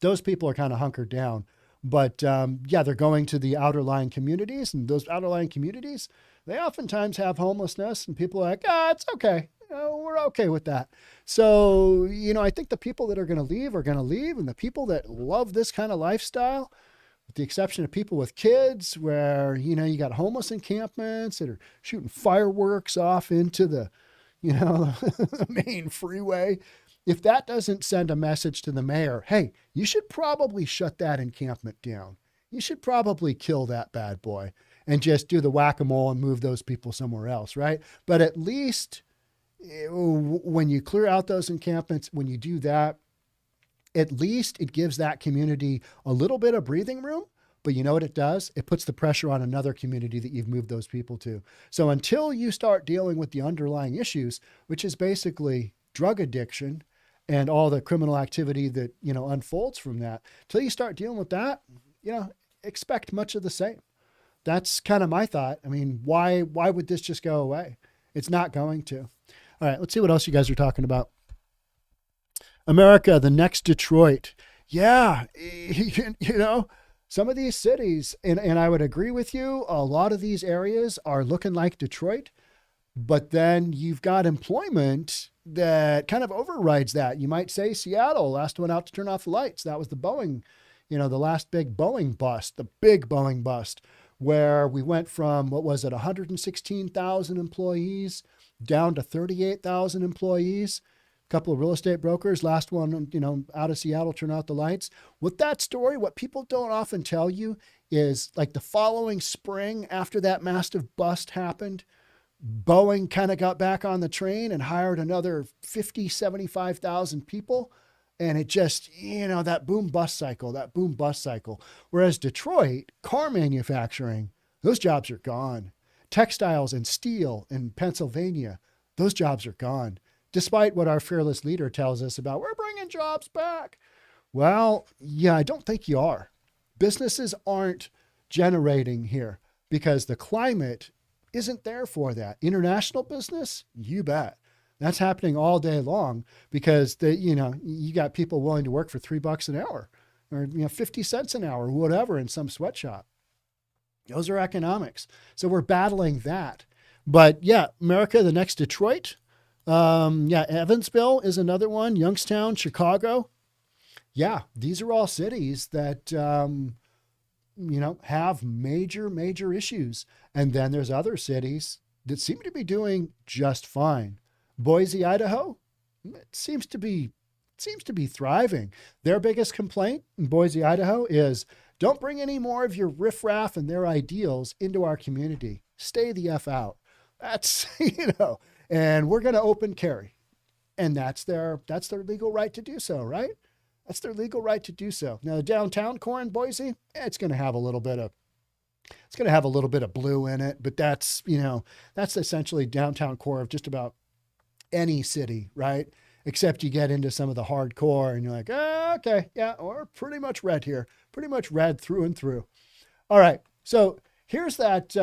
those people are kind of hunkered down. But they're going to the outer line communities, and those outer line communities, they oftentimes have homelessness, and people are like, it's okay. We're okay with that. So, I think the people that are going to leave, and the people that love this kind of lifestyle, with the exception of people with kids where, you got homeless encampments that are shooting fireworks off into the, the main freeway. If that doesn't send a message to the mayor, hey, you should probably shut that encampment down. You should probably kill that bad boy and just do the whack-a-mole and move those people somewhere else, right? But at least when you clear out those encampments, when you do that, at least it gives that community a little bit of breathing room. But you know what it does? It puts the pressure on another community that you've moved those people to. So until you start dealing with the underlying issues, which is basically drug addiction and all the criminal activity that, unfolds from that, till you start dealing with that, expect much of the same. That's kind of my thought. I mean, why would this just go away? It's not going to. All right, let's see what else you guys are talking about. America, the next Detroit. Yeah, some of these cities, and I would agree with you, a lot of these areas are looking like Detroit, but then you've got employment that kind of overrides that. You might say Seattle, last one out to turn off the lights. That was the Boeing, the last big Boeing bust, where we went from, 116,000 employees down to 38,000 employees. A couple of real estate brokers, last one, out of Seattle, turn out the lights. With that story, what people don't often tell you is like the following spring after that massive bust happened, Boeing kind of got back on the train and hired another 75,000 people. And it just, that boom bust cycle. Whereas Detroit, car manufacturing, those jobs are gone. Textiles and steel in Pennsylvania, those jobs are gone. despite what our fearless leader tells us about we're bringing jobs back. Well, yeah, I don't think you are. Businesses aren't generating here because the climate isn't there for that. International business, you bet. That's happening all day long because you got people willing to work for $3 an hour or 50 cents an hour, whatever, in some sweatshop. Those are economics. So we're battling that. But yeah, America, the next Detroit. Evansville is another one. Youngstown, Chicago. Yeah, these are all cities that, have major issues. And then there's other cities that seem to be doing just fine. Boise, Idaho, it seems to be thriving. Their biggest complaint in Boise, Idaho is don't bring any more of your riffraff and their ideals into our community. Stay the F out. That's, and we're going to open carry. And that's their legal right to do so, right? That's their legal right to do so. Now, the downtown core in Boise, it's going to have a little bit of blue in it, but that's essentially downtown core of just about any city, right? Except you get into some of the hardcore and you're like, oh, okay, yeah, we're pretty much red here, pretty much red through and through. All right, so here's that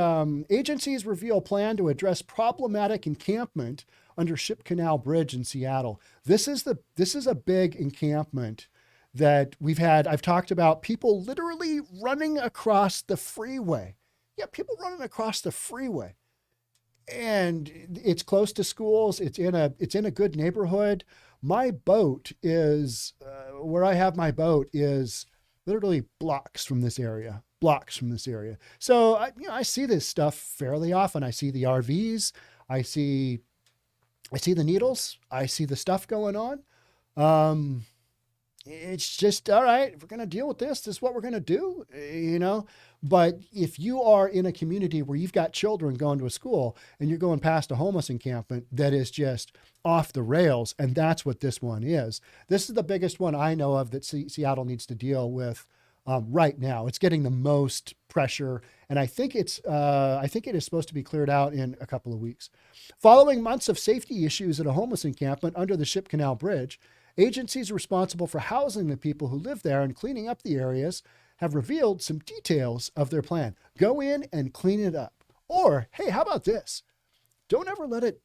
agencies reveal plan to address problematic encampment under Ship Canal Bridge in Seattle. This is a big encampment that I've talked about people literally running across the freeway. Yeah, people running across the freeway. And it's close to schools. It's in a good neighborhood. My boat is where I have my boat is literally blocks from this area. So I see this stuff fairly often. I see the RVs. I see the needles. I see the stuff going on. It's just, all right, if we're going to deal with this is what we're going to do, But if you are in a community where you've got children going to a school and you're going past a homeless encampment that is just off the rails, and that's what this one is. This is the biggest one I know of that Seattle needs to deal with right now. It's getting the most pressure, and I think it is supposed to be cleared out in a couple of weeks. Following months of safety issues at a homeless encampment under the Ship Canal Bridge, agencies responsible for housing the people who live there and cleaning up the areas have revealed some details of their plan. Go in and clean it up. Or, hey, how about this? Don't ever let it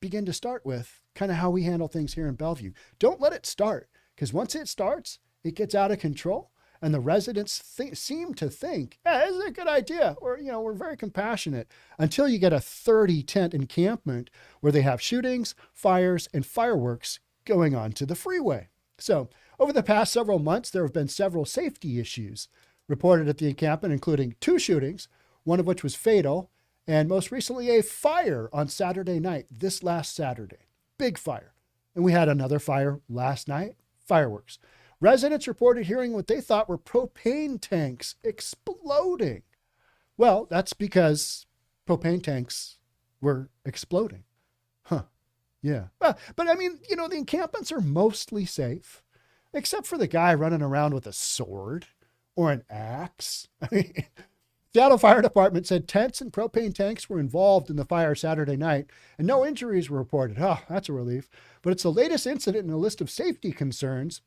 begin to start with kind of how we handle things here in Bellevue. Don't let it start, because once it starts, it gets out of control. And the residents seem to think, this is a good idea. Or, we're very compassionate, until you get a 30 tent encampment where they have shootings, fires, and fireworks going on to the freeway. So over the past several months, there have been several safety issues reported at the encampment, including 2 shootings, one of which was fatal, and most recently a fire on Saturday night, this last Saturday. Big fire. And we had another fire last night, fireworks. Residents reported hearing what they thought were propane tanks exploding. Well, that's because propane tanks were exploding. Yeah. But I mean, the encampments are mostly safe, except for the guy running around with a sword or an axe. I mean, Seattle Fire Department said tents and propane tanks were involved in the fire Saturday night, and no injuries were reported. Oh, that's a relief. But it's the latest incident in a list of safety concerns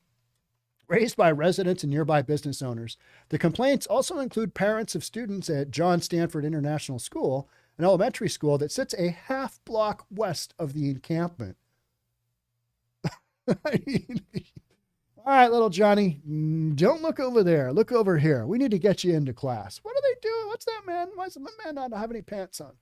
raised by residents and nearby business owners. The complaints also include parents of students at John Stanford International School, an elementary school that sits a half block west of the encampment. I mean, all right, little Johnny, don't look over there. Look over here. We need to get you into class. What are they doing? What's that, man? Why does the man not have any pants on?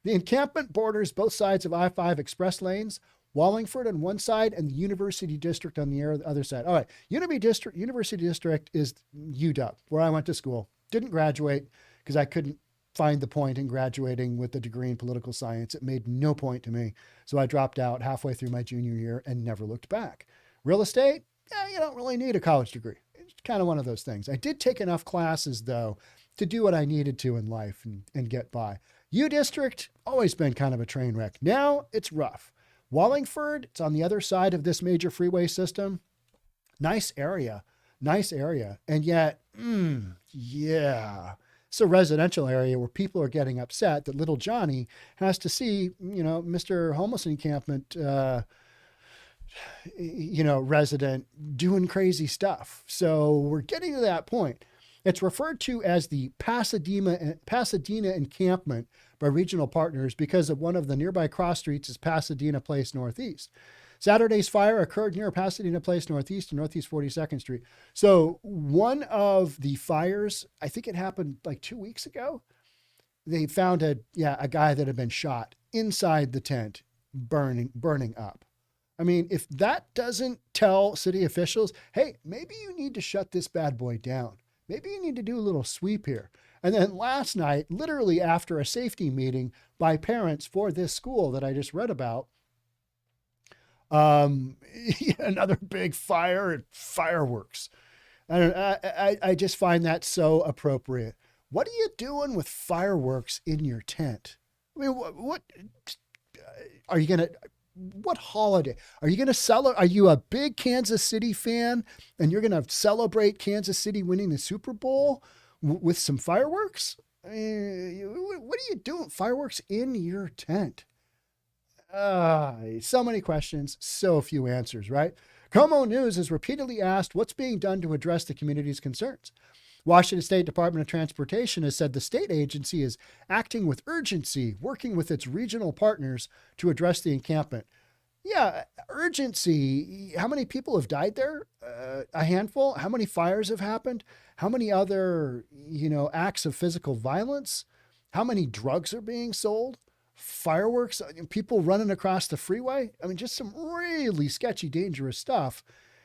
The encampment borders both sides of I-5 express lanes, Wallingford on one side and the University District on the other side. All right, University District is UW, where I went to school. Didn't graduate because I couldn't find the point in graduating with a degree in political science. It made no point to me. So I dropped out halfway through my junior year and never looked back. Real estate? Yeah, you don't really need a college degree. It's kind of one of those things. I did take enough classes, though, to do what I needed to in life and get by. U District, always been kind of a train wreck. Now it's rough. Wallingford, it's on the other side of this major freeway system. Nice area. And yet, yeah. It's a residential area where people are getting upset that little Johnny has to see, Mr. Homeless Encampment resident doing crazy stuff. So we're getting to that point. It's referred to as the Pasadena encampment by regional partners because of one of the nearby cross streets is Pasadena Place Northeast. Saturday's fire occurred near Pasadena Place Northeast and Northeast 42nd Street. So one of the fires, I think it happened like 2 weeks ago. They found a guy that had been shot inside the tent, burning up. I mean, if that doesn't tell city officials, hey, maybe you need to shut this bad boy down. Maybe you need to do a little sweep here. And then last night, literally after a safety meeting by parents for this school that I just read about, another big fire and fireworks. I just find that so appropriate. What are you doing with fireworks in your tent? I mean, what are you going to, what holiday are you going to celebrate? Are you a big Kansas City fan and you're going to celebrate Kansas City winning the Super Bowl with some fireworks? What are you doing? Fireworks in your tent? So many questions, so few answers, right? Como News has repeatedly asked what's being done to address the community's concerns. Washington State Department of Transportation has said the state agency is acting with urgency, working with its regional partners to address the encampment. Yeah, urgency. How many people have died there? A handful. How many fires have happened? How many other, acts of physical violence? How many drugs are being sold? Fireworks, people running across the freeway. I mean, just some really sketchy, dangerous stuff.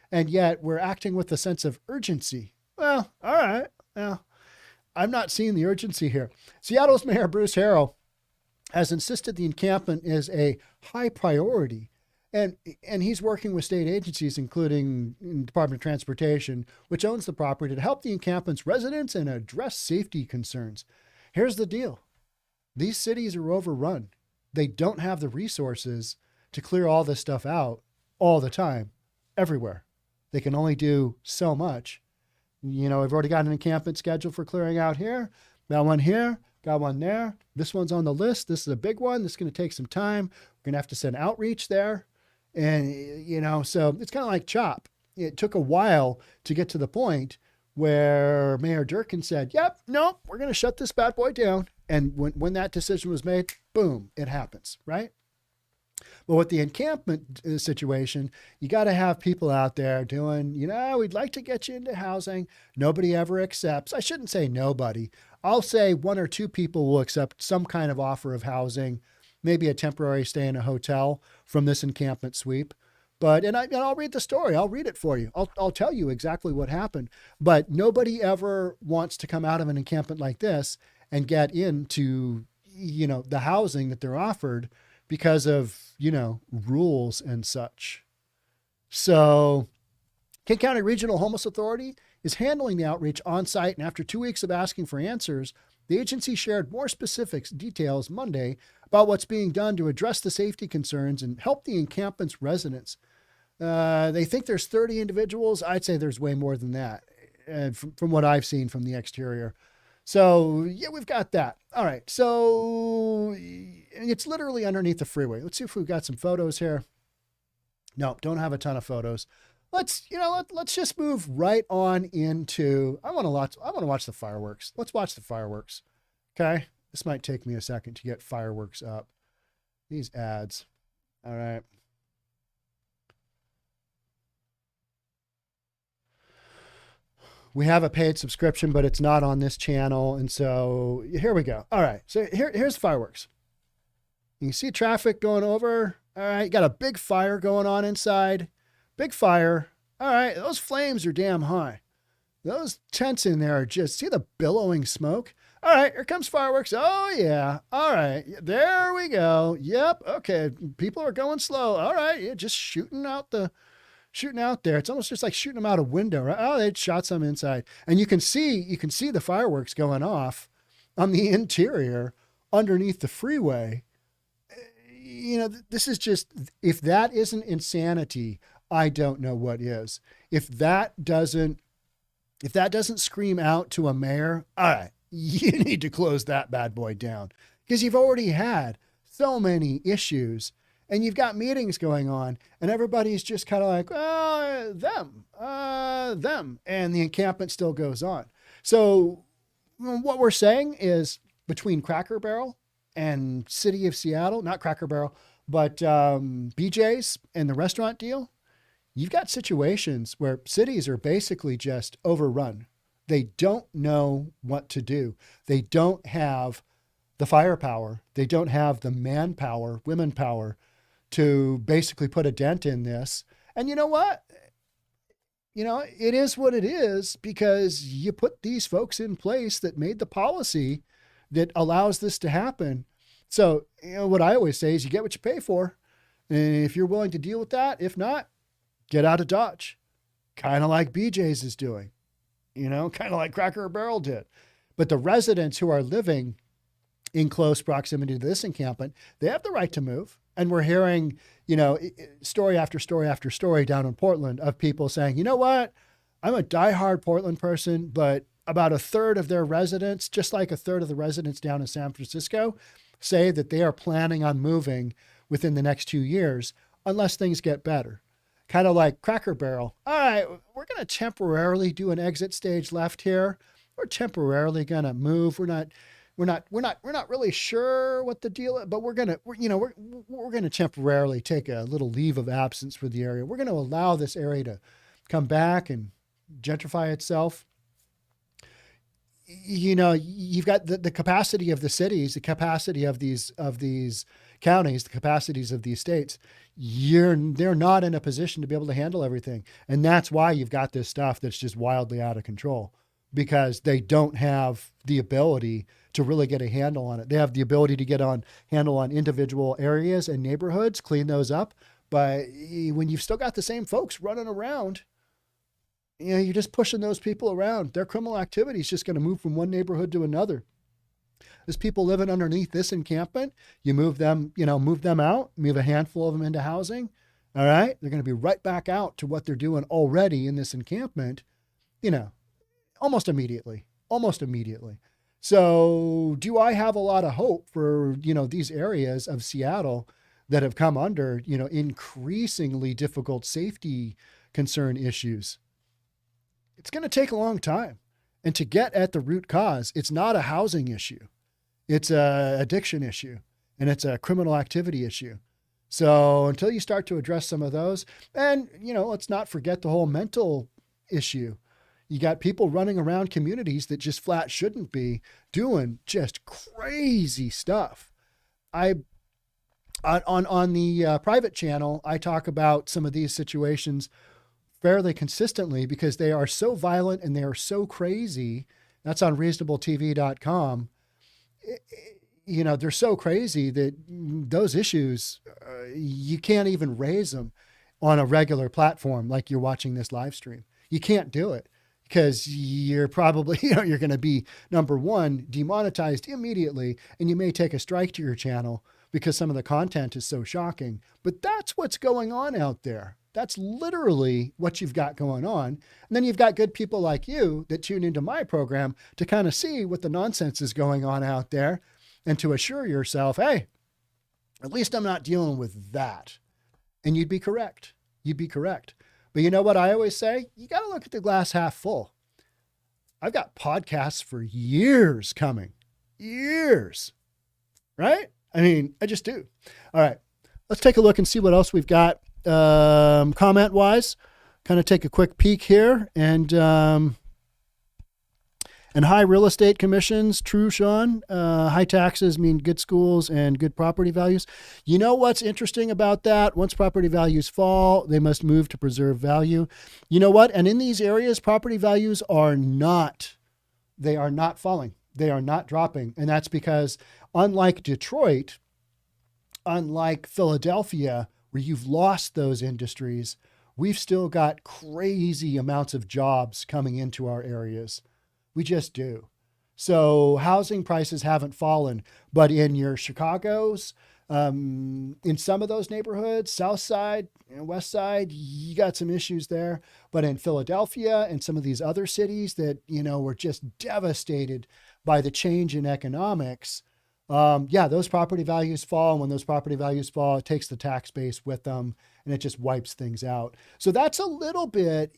And yet we're acting with a sense of urgency. Well, all right. Well, I'm not seeing the urgency here. Seattle's Mayor Bruce Harrell has insisted the encampment is a high priority. And he's working with state agencies, including Department of Transportation, which owns the property, to help the encampment's residents and address safety concerns. Here's the deal. These cities are overrun. They don't have the resources to clear all this stuff out all the time, everywhere. They can only do so much. We've already got an encampment scheduled for clearing out here. Got one here, got one there. This one's on the list. This is a big one. This is going to take some time. We're going to have to send outreach there. And, so it's kind of like CHOP. It took a while to get to the point where Mayor Durkin said, yep, no, we're going to shut this bad boy down. And when that decision was made, boom, it happens, right? But with the encampment situation, you got to have people out there doing, we'd like to get you into housing. Nobody ever accepts. I shouldn't say nobody. I'll say one or two people will accept some kind of offer of housing, maybe a temporary stay in a hotel from this encampment sweep. But, and I'll read the story. I'll read it for you. I'll tell you exactly what happened. But nobody ever wants to come out of an encampment like this and get into, the housing that they're offered because of, rules and such. So Kent County Regional Homeless Authority is handling the outreach on site. And after 2 weeks of asking for answers, the agency shared more specific details Monday about what's being done to address the safety concerns and help the encampment's residents. They think there's 30 individuals. I'd say there's way more than that from what I've seen from the exterior. So yeah, we've got that. All right. So it's literally underneath the freeway. Let's see if we've got some photos here. No, don't have a ton of photos. Let's just move right on into, I want to watch the fireworks. Let's watch the fireworks. Okay. This might take me a second to get fireworks up. These ads. All right. We have a paid subscription, but it's not on this channel. And so here we go. All right. So here's fireworks. You can see traffic going over. All right. You got a big fire going on inside. Big fire. All right. Those flames are damn high. Those tents in there are just, see the billowing smoke? All right. Here comes fireworks. Oh, yeah. All right. There we go. Yep. Okay. People are going slow. All right. Yeah, just shooting out there. It's almost just like shooting them out a window, right? Oh, they shot some inside. And you can see the fireworks going off on the interior underneath the freeway. This is just, if that isn't insanity, I don't know what is. If that doesn't scream out to a mayor, all right, you need to close that bad boy down because you've already had so many issues and you've got meetings going on, and everybody's just kind of like, them, and the encampment still goes on. So what we're saying is between Cracker Barrel and City of Seattle, not Cracker Barrel, but BJ's and the restaurant deal, you've got situations where cities are basically just overrun. They don't know what to do. They don't have the firepower. They don't have the manpower, women power to basically put a dent in this. And you know what? It is what it is because you put these folks in place that made the policy that allows this to happen. So, what I always say is you get what you pay for. And if you're willing to deal with that, if not, get out of Dodge. Kind of like BJ's is doing, kind of like Cracker Barrel did. But the residents who are living in close proximity to this encampment, they have the right to move. And we're hearing, story after story after story down in Portland of people saying, you know what, I'm a diehard Portland person, but about a third of their residents, just like a third of the residents down in San Francisco, say that they are planning on moving within the next 2 years unless things get better. Kind of like Cracker Barrel. All right, we're going to temporarily do an exit stage left here. We're temporarily going to move. We're not really sure what the deal is, but we're going to temporarily take a little leave of absence for the area. We're going to allow this area to come back and gentrify itself. You've got the capacity of the cities, the capacity of these counties, the capacities of these states. They're not in a position to be able to handle everything. And that's why you've got this stuff that's just wildly out of control, because they don't have the ability to really get a handle on it. They have the ability to get on handle on individual areas and neighborhoods, clean those up. But when you've still got the same folks running around, you're just pushing those people around. Their criminal activity is just going to move from one neighborhood to another. There's people living underneath this encampment. You move them out, move a handful of them into housing. All right. They're going to be right back out to what they're doing already in this encampment, almost immediately. So do I have a lot of hope for, these areas of Seattle that have come under, increasingly difficult safety concern issues? It's going to take a long time. And to get at the root cause, it's not a housing issue. It's a addiction issue, and it's a criminal activity issue. So until you start to address some of those, and, let's not forget the whole mental issue. You got people running around communities that just flat shouldn't be doing just crazy stuff. On the private channel, I talk about some of these situations fairly consistently because they are so violent and they are so crazy. That's on reasonabletv.com. They're so crazy that those issues, you can't even raise them on a regular platform like you're watching this live stream. You can't do it because you're probably, you're going to be, number one, demonetized immediately, and you may take a strike to your channel because some of the content is so shocking. But that's what's going on out there. That's literally what you've got going on. And then you've got good people like you that tune into my program to kind of see what the nonsense is going on out there and to assure yourself, hey, at least I'm not dealing with that. And you'd be correct. But you know what I always say? You got to look at the glass half full. I've got podcasts for years coming. Years. Right? I just do. All right. Let's take a look and see what else we've got. Comment wise, kind of take a quick peek here, and high real estate commissions. True, Sean. High taxes mean good schools and good property values. You know what's interesting about that? Once property values fall, they must move to preserve value. You know what? And in these areas, property values are not falling. They are not dropping. And that's because unlike Detroit, unlike Philadelphia, where you've lost those industries, we've still got crazy amounts of jobs coming into our areas. We just do. So housing prices haven't fallen, but in your Chicago's, in some of those neighborhoods, South Side and West Side, you got some issues there. But in Philadelphia and some of these other cities that, were just devastated by the change in economics, yeah, those property values fall. And when those property values fall, it takes the tax base with them and it just wipes things out. So that's a little bit,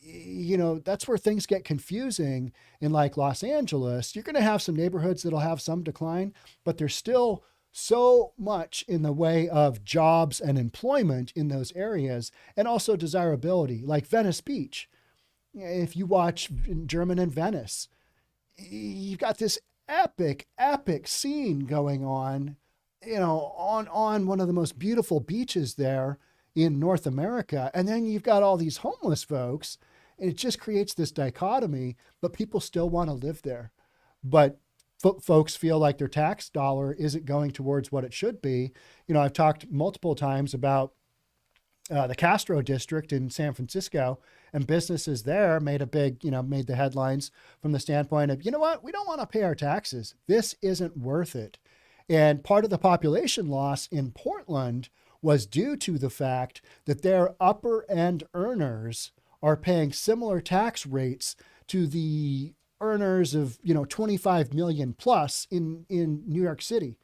that's where things get confusing in like Los Angeles. You're going to have some neighborhoods that'll have some decline, but there's still so much in the way of jobs and employment in those areas and also desirability, like Venice Beach. If you watch German in Venice, you've got this epic scene going on, on one of the most beautiful beaches there in North America. And then you've got all these homeless folks, and it just creates this dichotomy, but people still want to live there. But folks feel like their tax dollar isn't going towards what it should be. I've talked multiple times about the Castro district in San Francisco, and businesses there made made the headlines from the standpoint of, what, we don't want to pay our taxes. This isn't worth it. And part of the population loss in Portland was due to the fact that their upper end earners are paying similar tax rates to the earners of, 25 million plus in New York City.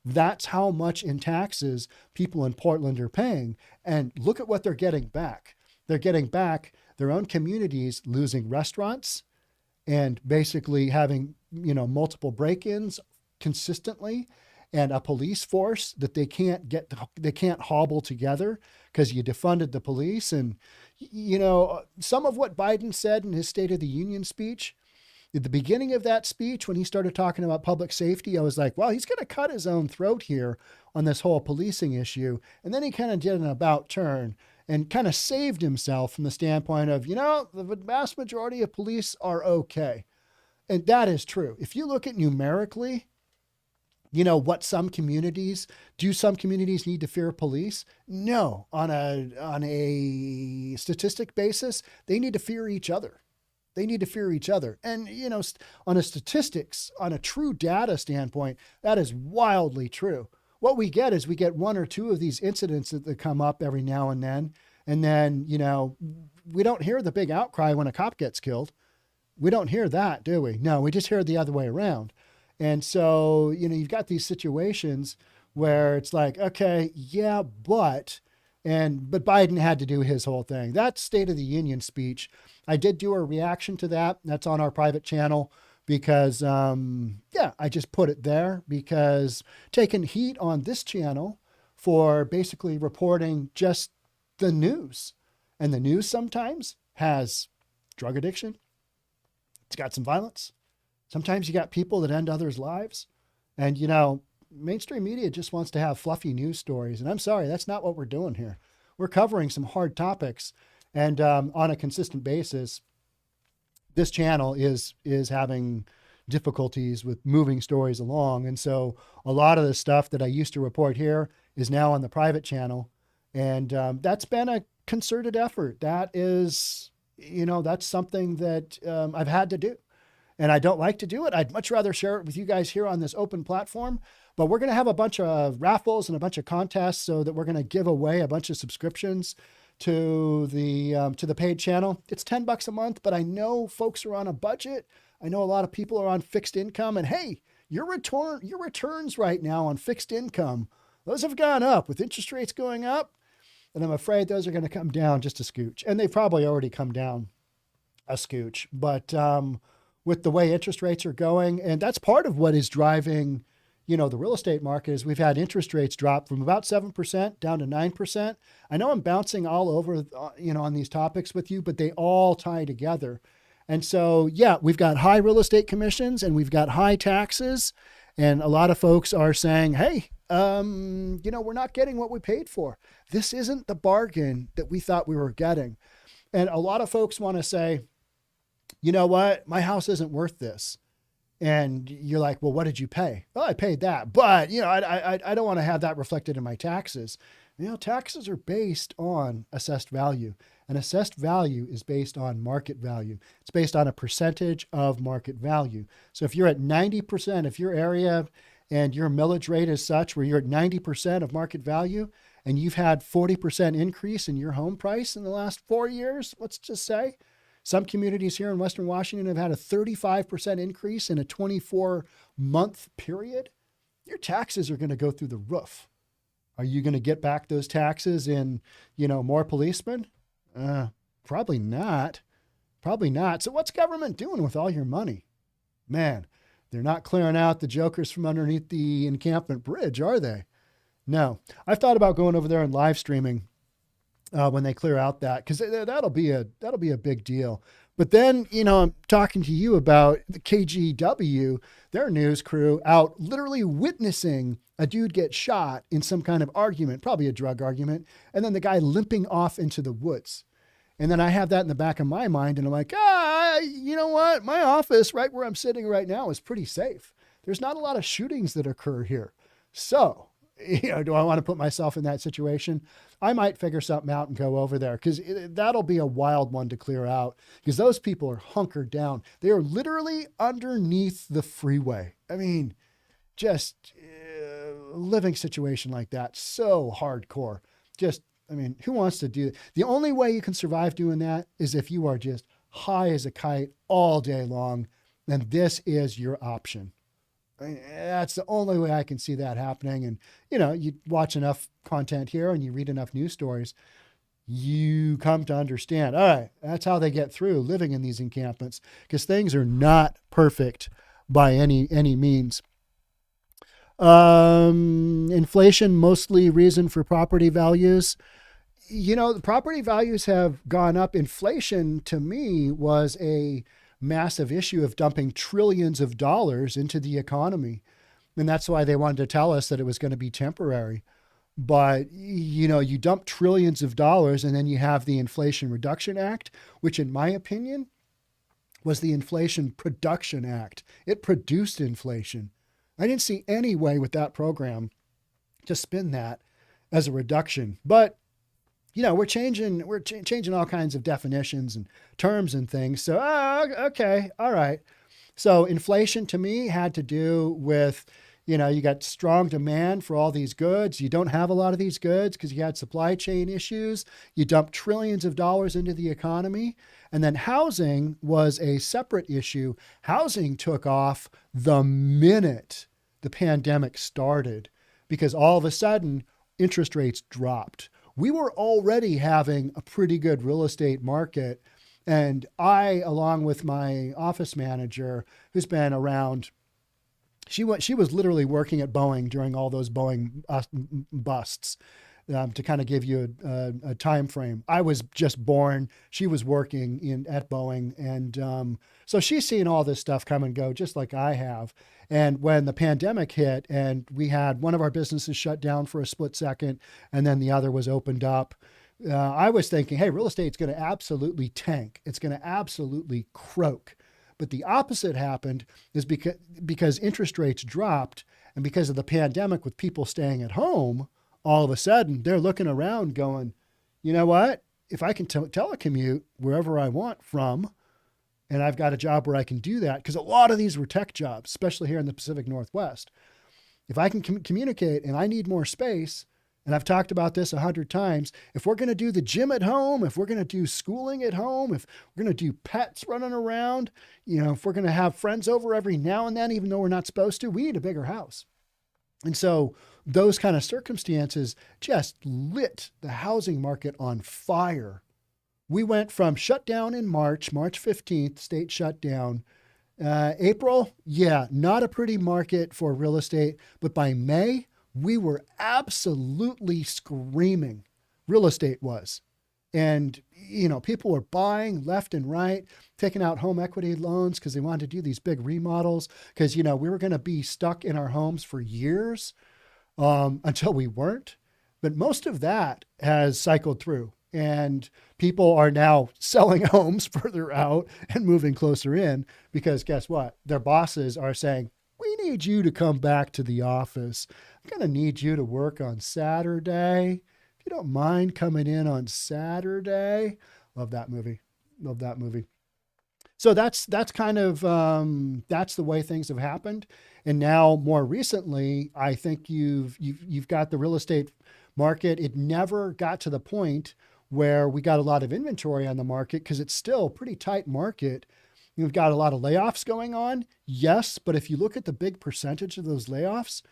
That's how much in taxes people in Portland are paying. And look at what they're getting back. They're getting back their own communities losing restaurants and basically having, multiple break-ins consistently, and a police force that they can't hobble together because you defunded the police. And, some of what Biden said in his State of the Union speech, at the beginning of that speech, when he started talking about public safety, I was like, well, he's going to cut his own throat here on this whole policing issue. And then he kind of did an about turn and kind of saved himself from the standpoint of, the vast majority of police are okay. And that is true. If you look at numerically, what some communities need to fear police? No, on a statistic basis, they need to fear each other. They need to fear each other. And, on a true data standpoint, that is wildly true. What we get is we get one or two of these incidents that come up every now and then. And then, we don't hear the big outcry when a cop gets killed. We don't hear that, do we? No, we just hear it the other way around. And so, you've got these situations where it's like, okay, yeah, but Biden had to do his whole thing. That State of the Union speech, I did do a reaction to that. That's on our private channel because, I just put it there because taking heat on this channel for basically reporting just the news. And the news sometimes has drug addiction. It's got some violence. Sometimes you got people that end others' lives. And, mainstream media just wants to have fluffy news stories. And I'm sorry, that's not what we're doing here. We're covering some hard topics. And on a consistent basis, this channel is having difficulties with moving stories along. And so a lot of the stuff that I used to report here is now on the private channel. And that's been a concerted effort. That is, that's something that I've had to do. And I don't like to do it. I'd much rather share it with you guys here on this open platform. But we're going to have a bunch of raffles and a bunch of contests so that we're going to give away a bunch of subscriptions to the paid channel. It's $10 a month, but I know folks are on a budget. I know a lot of people are on fixed income. And hey, your returns right now on fixed income, those have gone up with interest rates going up. And I'm afraid those are going to come down just a scooch. And they've probably already come down a scooch. But with the way interest rates are going, and that's part of what is driving, the real estate market, is we've had interest rates drop from about 7% down to 9%. I know I'm bouncing all over, on these topics with you, but they all tie together. And so, yeah, we've got high real estate commissions and we've got high taxes. And a lot of folks are saying, hey, we're not getting what we paid for. This isn't the bargain that we thought we were getting. And a lot of folks want to say, you know what, my house isn't worth this. And you're like, well, what did you pay? Well, I paid that, but I don't want to have that reflected in my taxes. Taxes are based on assessed value, and assessed value is based on market value. It's based on a percentage of market value. So if you're at 90%, if your area and your millage rate is such where you're at 90% of market value and you've had 40% increase in your home price in the last 4 years, let's just say, some communities here in Western Washington have had a 35% increase in a 24-month period. your taxes are going to go through the roof. Are you going to get back those taxes in, more policemen? Probably not. Probably not. So what's government doing with all your money? Man, they're not clearing out the jokers from underneath the encampment bridge, are they? No. I've thought about going over there and live streaming when they clear out that, because that'll be a big deal. But then, I'm talking to you about the KGW, their news crew out literally witnessing a dude get shot in some kind of argument, probably a drug argument, and then the guy limping off into the woods. And then I have that in the back of my mind, and I'm like, you know what? My office right where I'm sitting right now is pretty safe. There's not a lot of shootings that occur here. So, do I want to put myself in that situation? I might figure something out and go over there, because that'll be a wild one to clear out, because those people are hunkered down. They are literally underneath the freeway. I mean, just living situation like that. So hardcore. Who wants to do it? The only way you can survive doing that is if you are just high as a kite all day long, and this is your option. That's the only way I can see that happening. And, you watch enough content here and you read enough news stories, you come to understand, all right, that's how they get through living in these encampments, because things are not perfect by any means. Inflation, mostly reason for property values. The property values have gone up. Inflation, to me, was a massive issue of dumping trillions of dollars into the economy. And that's why they wanted to tell us that it was going to be temporary. But, you dump trillions of dollars, and then you have the Inflation Reduction Act, which in my opinion was the Inflation Production Act. It produced inflation. I didn't see any way with that program to spin that as a reduction. But, we're changing all kinds of definitions and terms and things. So, okay, all right. So inflation to me had to do with, you got strong demand for all these goods. You don't have a lot of these goods because you had supply chain issues. You dumped trillions of dollars into the economy. And then housing was a separate issue. Housing took off the minute the pandemic started, because all of a sudden interest rates dropped. We were already having a pretty good real estate market. And I, along with my office manager, who's been around, she was literally working at Boeing during all those Boeing busts, to kind of give you a time frame. I was just born. She was working at Boeing. And so she's seen all this stuff come and go, just like I have. And when the pandemic hit and we had one of our businesses shut down for a split second, and then the other was opened up, I was thinking, hey, real estate's going to absolutely tank. It's going to absolutely croak. But the opposite happened, is because interest rates dropped, and because of the pandemic with people staying at home, all of a sudden they're looking around going, you know what? If I can telecommute wherever I want from, and I've got a job where I can do that, because a lot of these were tech jobs, especially here in the Pacific Northwest. If I can communicate and I need more space, and I've talked about this 100 times, if we're going to do the gym at home, if we're going to do schooling at home, if we're going to do pets running around, if we're going to have friends over every now and then, even though we're not supposed to, we need a bigger house. And so those kind of circumstances just lit the housing market on fire. We went from shut down in March 15th, state shut down. April, not a pretty market for real estate. But by May, we were absolutely screaming. Real estate was. And, people were buying left and right, taking out home equity loans because they wanted to do these big remodels, because, we were going to be stuck in our homes for years until we weren't. But most of that has cycled through. And people are now selling homes further out and moving closer in, because guess what? Their bosses are saying, we need you to come back to the office. I'm going to need you to work on Saturday. If you don't mind coming in on Saturday. Love that movie. So that's kind of, that's the way things have happened. And now more recently, I think you've got the real estate market. It never got to the point where we got a lot of inventory on the market, because it's still a pretty tight market. We've got a lot of layoffs going on. Yes. But if you look at the big percentage of those layoffs,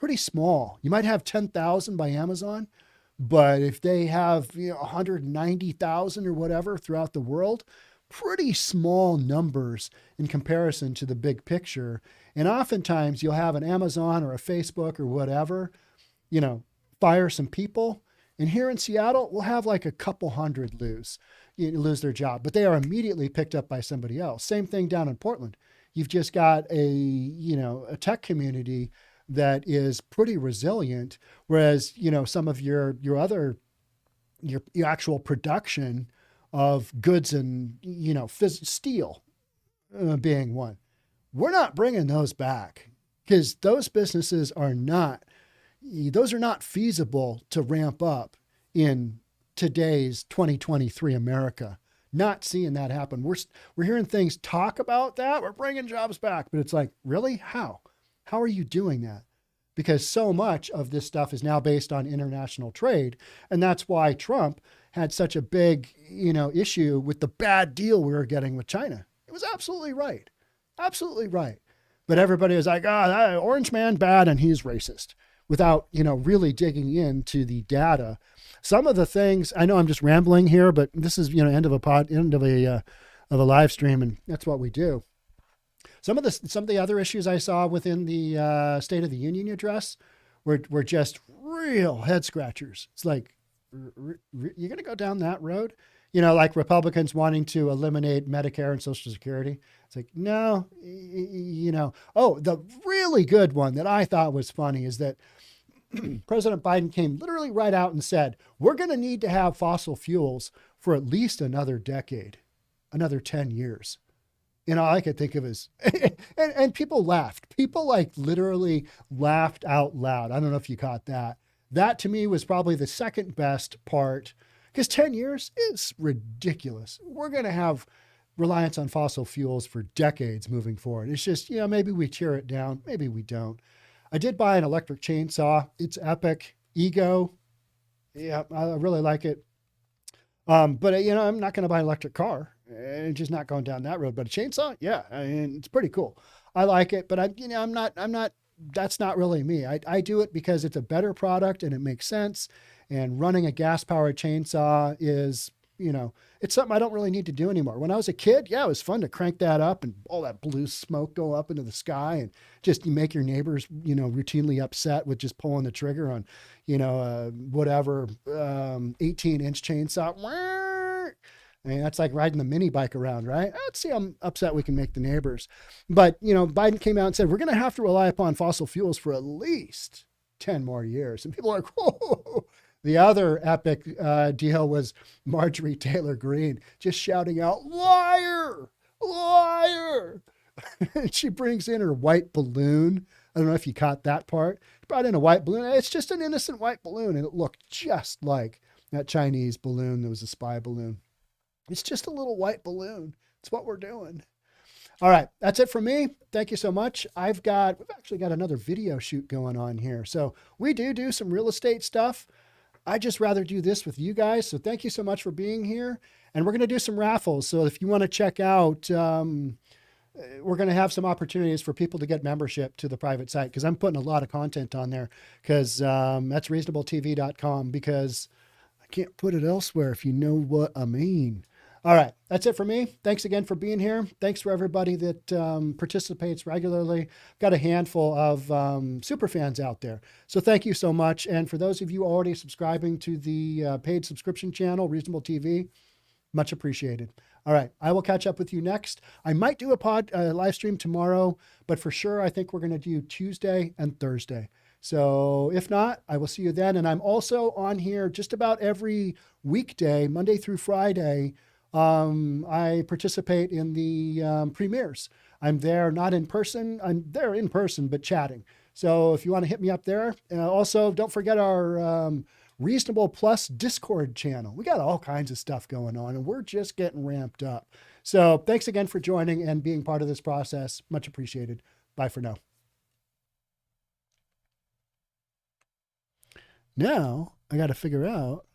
pretty small. You might have 10,000 by Amazon, but if they have 190,000 or whatever throughout the world, pretty small numbers in comparison to the big picture. And oftentimes you'll have an Amazon or a Facebook or whatever, fire some people. And here in Seattle, we'll have like a couple hundred lose their job, but they are immediately picked up by somebody else. Same thing down in Portland. You've just got a tech community that is pretty resilient, whereas some of your actual production of goods and steel being one, we're not bringing those back because those businesses are not feasible to ramp up in today's 2023 America. Not seeing that happen. We're hearing things talk about that. We're bringing jobs back, but it's like, really? How are you doing that? Because so much of this stuff is now based on international trade. And that's why Trump had such a big, issue with the bad deal we were getting with China. It was absolutely right. Absolutely right. But everybody was like, that orange man bad and he's racist, without, really digging into the data. Some of the things, I know I'm just rambling here, but this is, end of a live stream, and that's what we do. Some of the other issues I saw within the State of the Union address were just real head scratchers. It's like, you're going to go down that road? Like Republicans wanting to eliminate Medicare and Social Security. It's like, no, Oh, the really good one that I thought was funny is that President Biden came literally right out and said, we're going to need to have fossil fuels for at least another decade, another 10 years. All I could think of is, and people laughed. People literally laughed out loud. I don't know if you caught that. That to me was probably the second best part, because 10 years is ridiculous. We're going to have reliance on fossil fuels for decades moving forward. It's just, maybe we tear it down. Maybe we don't. I did buy an electric chainsaw. It's epic. Ego. Yeah, I really like it. But I'm not going to buy an electric car. Just not going down that road. But a chainsaw, yeah, it's pretty cool. I like it, but I'm not. That's not really me. I do it because it's a better product and it makes sense. And running a gas-powered chainsaw is, it's something I don't really need to do anymore. When I was a kid, yeah, it was fun to crank that up and all that blue smoke go up into the sky and just make your neighbors, routinely upset with just pulling the trigger on, whatever 18-inch chainsaw. I mean, that's like riding the mini bike around, right? Let's see how upset we can make the neighbors. But, Biden came out and said, we're going to have to rely upon fossil fuels for at least 10 more years. And people are like, whoa. The other epic deal was Marjorie Taylor Greene just shouting out, liar, liar. She brings in her white balloon. I don't know if you caught that part. She brought in a white balloon. It's just an innocent white balloon. And it looked just like that Chinese balloon that was a spy balloon. It's just a little white balloon. It's what we're doing. All right. That's it for me. Thank you so much. We've actually got another video shoot going on here. So we do some real estate stuff. I just rather do this with you guys. So thank you so much for being here. And we're going to do some raffles. So if you want to check out, we're going to have some opportunities for people to get membership to the private site, because I'm putting a lot of content on there, because that's reasonabletv.com, because I can't put it elsewhere, if you know what I mean. All right. That's it for me. Thanks again for being here. Thanks for everybody that participates regularly. Got a handful of super fans out there. So thank you so much. And for those of you already subscribing to the paid subscription channel, Reasonable TV, much appreciated. All right. I will catch up with you next. I might do a live stream tomorrow, but for sure, I think we're going to do Tuesday and Thursday. So if not, I will see you then. And I'm also on here just about every weekday, Monday through Friday. I participate in the premieres. I'm there, not in person. I'm there in person, but chatting. So if you want to hit me up there. Also, don't forget our Reasonable Plus Discord channel. We got all kinds of stuff going on, and we're just getting ramped up. So thanks again for joining and being part of this process. Much appreciated. Bye for now. Now I got to figure out